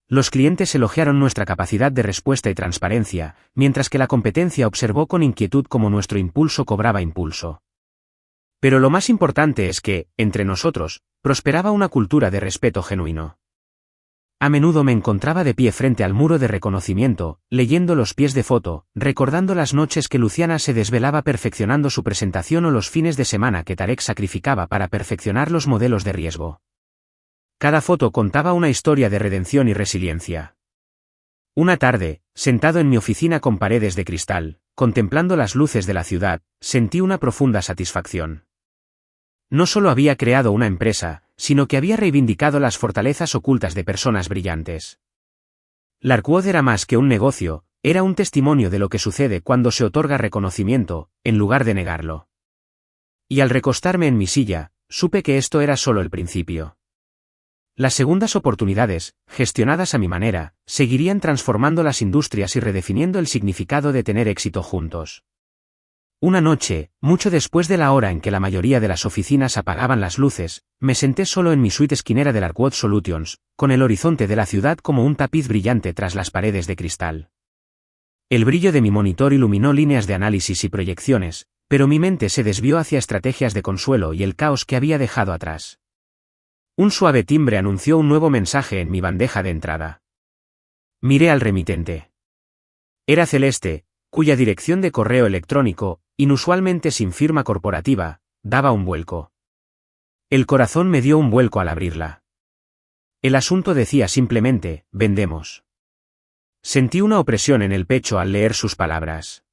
Los clientes elogiaron nuestra capacidad de respuesta y transparencia, mientras que la competencia observó con inquietud cómo nuestro impulso cobraba impulso. Pero lo más importante es que, entre nosotros, prosperaba una cultura de respeto genuino. A menudo me encontraba de pie frente al muro de reconocimiento, leyendo los pies de foto, recordando las noches que Luciana se desvelaba perfeccionando su presentación o los fines de semana que Tarek sacrificaba para perfeccionar los modelos de riesgo. Cada foto contaba una historia de redención y resiliencia. Una tarde, sentado en mi oficina con paredes de cristal, contemplando las luces de la ciudad, sentí una profunda satisfacción. No solo había creado una empresa, sino que había reivindicado las fortalezas ocultas de personas brillantes. Larquod era más que un negocio, era un testimonio de lo que sucede cuando se otorga reconocimiento, en lugar de negarlo. Y al recostarme en mi silla, supe que esto era solo el principio. Las segundas oportunidades, gestionadas a mi manera, seguirían transformando las industrias y redefiniendo el significado de tener éxito juntos. Una noche, mucho después de la hora en que la mayoría de las oficinas apagaban las luces, me senté solo en mi suite esquinera de Larquod Solutions, con el horizonte de la ciudad como un tapiz brillante tras las paredes de cristal. El brillo de mi monitor iluminó líneas de análisis y proyecciones, pero mi mente se desvió hacia estrategias de consuelo y el caos que había dejado atrás. Un suave timbre anunció un nuevo mensaje en mi bandeja de entrada. Miré al remitente. Era Celeste, cuya dirección de correo electrónico, inusualmente sin firma corporativa, daba un vuelco. El corazón me dio un vuelco al abrirla. El asunto decía simplemente, vendemos. Sentí una opresión en el pecho al leer sus palabras.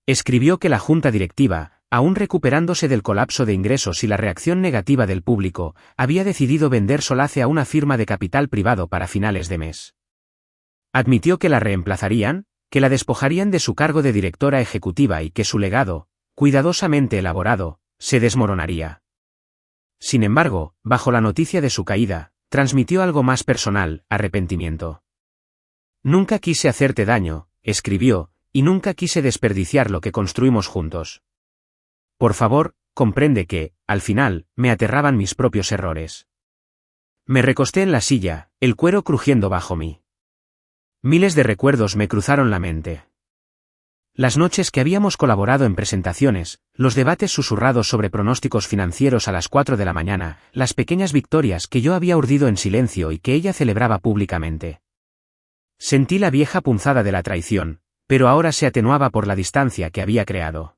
Escribió que la junta directiva, aún recuperándose del colapso de ingresos y la reacción negativa del público, había decidido vender Solace a una firma de capital privado para finales de mes. Admitió que la reemplazarían, que la despojarían de su cargo de directora ejecutiva y que su legado, cuidadosamente elaborado, se desmoronaría. Sin embargo, bajo la noticia de su caída, transmitió algo más personal, arrepentimiento. Nunca quise hacerte daño, escribió, y nunca quise desperdiciar lo que construimos juntos. Por favor, comprende que, al final, me aterraban mis propios errores. Me recosté en la silla, el cuero crujiendo bajo mí. Miles de recuerdos me cruzaron la mente. Las noches que habíamos colaborado en presentaciones, los debates susurrados sobre pronósticos financieros a las 4 de la mañana, las pequeñas victorias que yo había urdido en silencio y que ella celebraba públicamente. Sentí la vieja punzada de la traición, pero ahora se atenuaba por la distancia que había creado.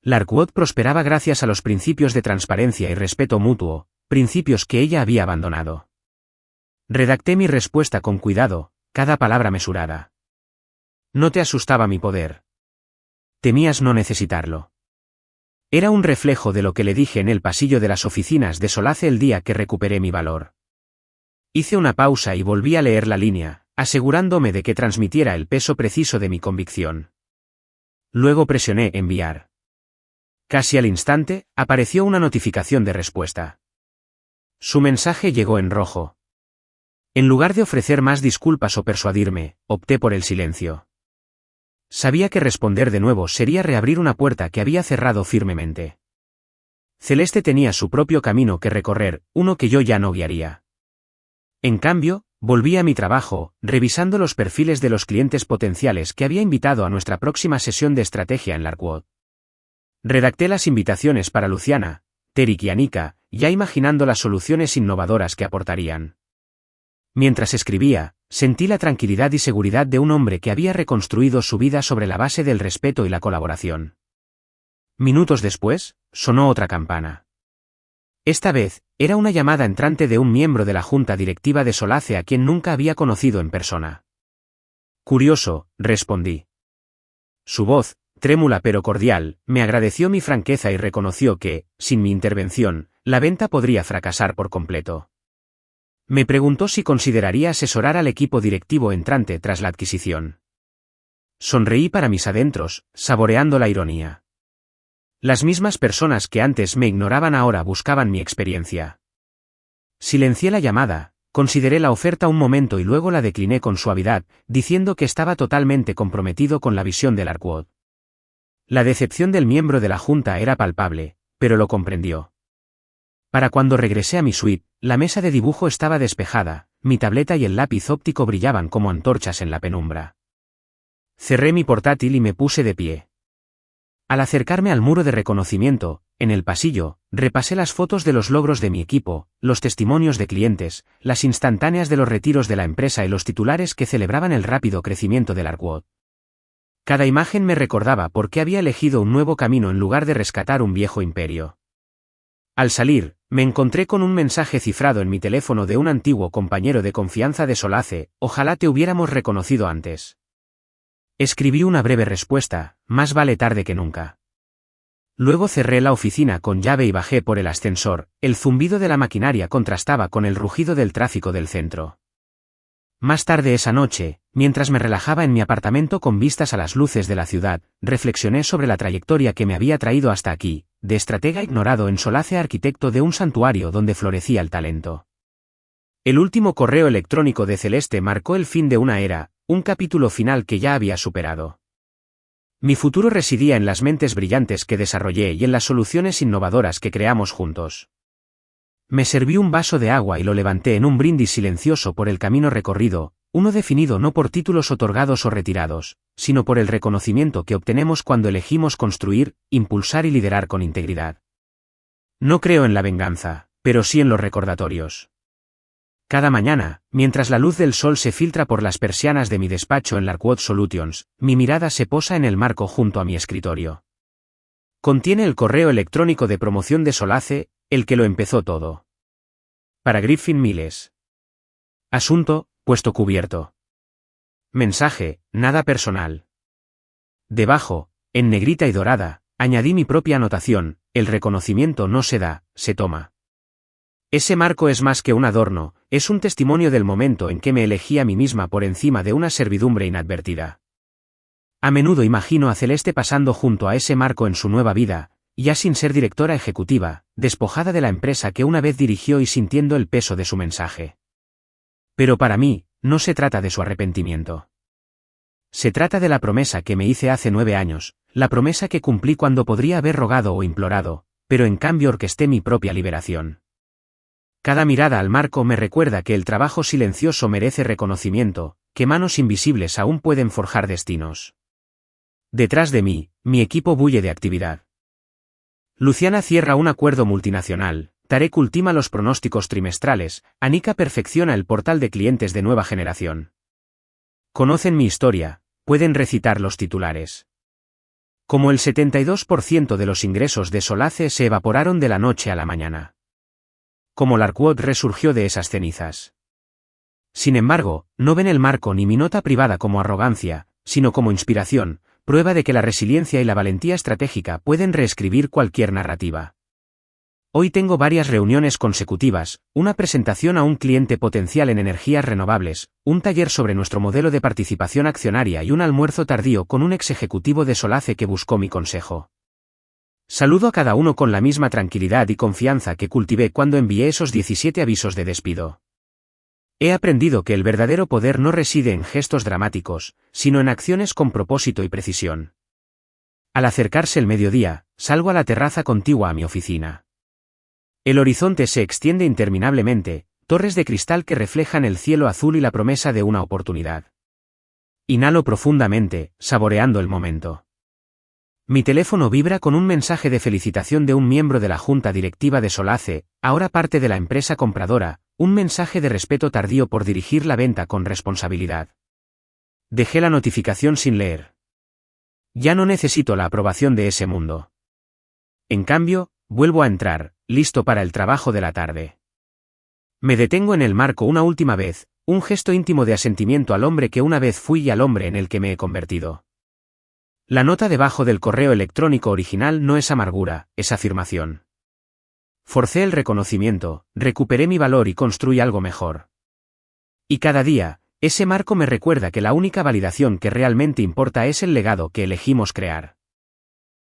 Larquod prosperaba gracias a los principios de transparencia y respeto mutuo, principios que ella había abandonado. Redacté mi respuesta con cuidado, cada palabra mesurada. No te asustaba mi poder. Temías no necesitarlo. Era un reflejo de lo que le dije en el pasillo de las oficinas de Solace el día que recuperé mi valor. Hice una pausa y volví a leer la línea, asegurándome de que transmitiera el peso preciso de mi convicción. Luego presioné enviar. Casi al instante, apareció una notificación de respuesta. Su mensaje llegó en rojo. En lugar de ofrecer más disculpas o persuadirme, opté por el silencio. Sabía que responder de nuevo sería reabrir una puerta que había cerrado firmemente. Celeste tenía su propio camino que recorrer, uno que yo ya no guiaría. En cambio, volví a mi trabajo, revisando los perfiles de los clientes potenciales que había invitado a nuestra próxima sesión de estrategia en Larquod. Redacté las invitaciones para Luciana, Tarek y Anika, ya imaginando las soluciones innovadoras que aportarían. Mientras escribía, sentí la tranquilidad y seguridad de un hombre que había reconstruido su vida sobre la base del respeto y la colaboración. Minutos después, sonó otra campana. Esta vez, Era una llamada entrante de un miembro de la junta directiva de Solace a quien nunca había conocido en persona. Curioso, respondí. Su voz, trémula pero cordial, me agradeció mi franqueza y reconoció que, sin mi intervención, la venta podría fracasar por completo. Me preguntó si consideraría asesorar al equipo directivo entrante tras la adquisición. Sonreí para mis adentros, saboreando la ironía. Las mismas personas que antes me ignoraban ahora buscaban mi experiencia. Silencié la llamada, consideré la oferta un momento y luego la decliné con suavidad, diciendo que estaba totalmente comprometido con la visión del Arkwood. La decepción del miembro de la junta era palpable, pero lo comprendió. Para cuando regresé a mi suite, la mesa de dibujo estaba despejada, mi tableta y el lápiz óptico brillaban como antorchas en la penumbra. Cerré mi portátil y me puse de pie. Al acercarme al muro de reconocimiento, en el pasillo, repasé las fotos de los logros de mi equipo, los testimonios de clientes, las instantáneas de los retiros de la empresa y los titulares que celebraban el rápido crecimiento del Arkwood. Cada imagen me recordaba por qué había elegido un nuevo camino en lugar de rescatar un viejo imperio. Al salir, me encontré con un mensaje cifrado en mi teléfono de un antiguo compañero de confianza de Solace: ojalá te hubiéramos reconocido antes. Escribí una breve respuesta: más vale tarde que nunca. Luego cerré la oficina con llave y bajé por el ascensor. El zumbido de la maquinaria contrastaba con el rugido del tráfico del centro. Más tarde esa noche, mientras me relajaba en mi apartamento con vistas a las luces de la ciudad, reflexioné sobre la trayectoria que me había traído hasta aquí, de estratega ignorado en Solace a arquitecto de un santuario donde florecía el talento. El último correo electrónico de Celeste marcó el fin de una era, un capítulo final que ya había superado. Mi futuro residía en las mentes brillantes que desarrollé y en las soluciones innovadoras que creamos juntos. Me serví un vaso de agua y lo levanté en un brindis silencioso por el camino recorrido, uno definido no por títulos otorgados o retirados, sino por el reconocimiento que obtenemos cuando elegimos construir, impulsar y liderar con integridad. No creo en la venganza, pero sí en los recordatorios. Cada mañana, mientras la luz del sol se filtra por las persianas de mi despacho en Arkwood Solutions, mi mirada se posa en el marco junto a mi escritorio. Contiene el correo electrónico de promoción de Solace, el que lo empezó todo. Para Griffin Miles. Asunto: puesto cubierto. Mensaje: nada personal. Debajo, en negrita y dorada, añadí mi propia anotación: el reconocimiento no se da, se toma. Ese marco es más que un adorno, es un testimonio del momento en que me elegí a mí misma por encima de una servidumbre inadvertida. A menudo imagino a Celeste pasando junto a ese marco en su nueva vida, ya sin ser directora ejecutiva, despojada de la empresa que una vez dirigió y sintiendo el peso de su mensaje. Pero para mí, no se trata de su arrepentimiento. Se trata de la promesa que me hice hace 9 años, la promesa que cumplí cuando podría haber rogado o implorado, pero en cambio orquesté mi propia liberación. Cada mirada al marco me recuerda que el trabajo silencioso merece reconocimiento, que manos invisibles aún pueden forjar destinos. Detrás de mí, mi equipo bulle de actividad. Luciana cierra un acuerdo multinacional, Tarek ultima los pronósticos trimestrales, Anika perfecciona el portal de clientes de nueva generación. Conocen mi historia, pueden recitar los titulares. Como el 72% de los ingresos de Solace se evaporaron de la noche a la mañana. Como Arkwood resurgió de esas cenizas. Sin embargo, no ven el marco ni mi nota privada como arrogancia, sino como inspiración, prueba de que la resiliencia y la valentía estratégica pueden reescribir cualquier narrativa. Hoy tengo varias reuniones consecutivas, una presentación a un cliente potencial en energías renovables, un taller sobre nuestro modelo de participación accionaria y un almuerzo tardío con un ex ejecutivo de Solace que buscó mi consejo. Saludo a cada uno con la misma tranquilidad y confianza que cultivé cuando envié esos 17 avisos de despido. He aprendido que el verdadero poder no reside en gestos dramáticos, sino en acciones con propósito y precisión. Al acercarse el mediodía, salgo a la terraza contigua a mi oficina. El horizonte se extiende interminablemente, torres de cristal que reflejan el cielo azul y la promesa de una oportunidad. Inhalo profundamente, saboreando el momento. Mi teléfono vibra con un mensaje de felicitación de un miembro de la junta directiva de Solace, ahora parte de la empresa compradora, un mensaje de respeto tardío por dirigir la venta con responsabilidad. Dejé la notificación sin leer. Ya no necesito la aprobación de ese mundo. En cambio, vuelvo a entrar, listo para el trabajo de la tarde. Me detengo en el marco una última vez, un gesto íntimo de asentimiento al hombre que una vez fui y al hombre en el que me he convertido. La nota debajo del correo electrónico original no es amargura, es afirmación. Forcé el reconocimiento, recuperé mi valor y construí algo mejor. Y cada día, ese marco me recuerda que la única validación que realmente importa es el legado que elegimos crear.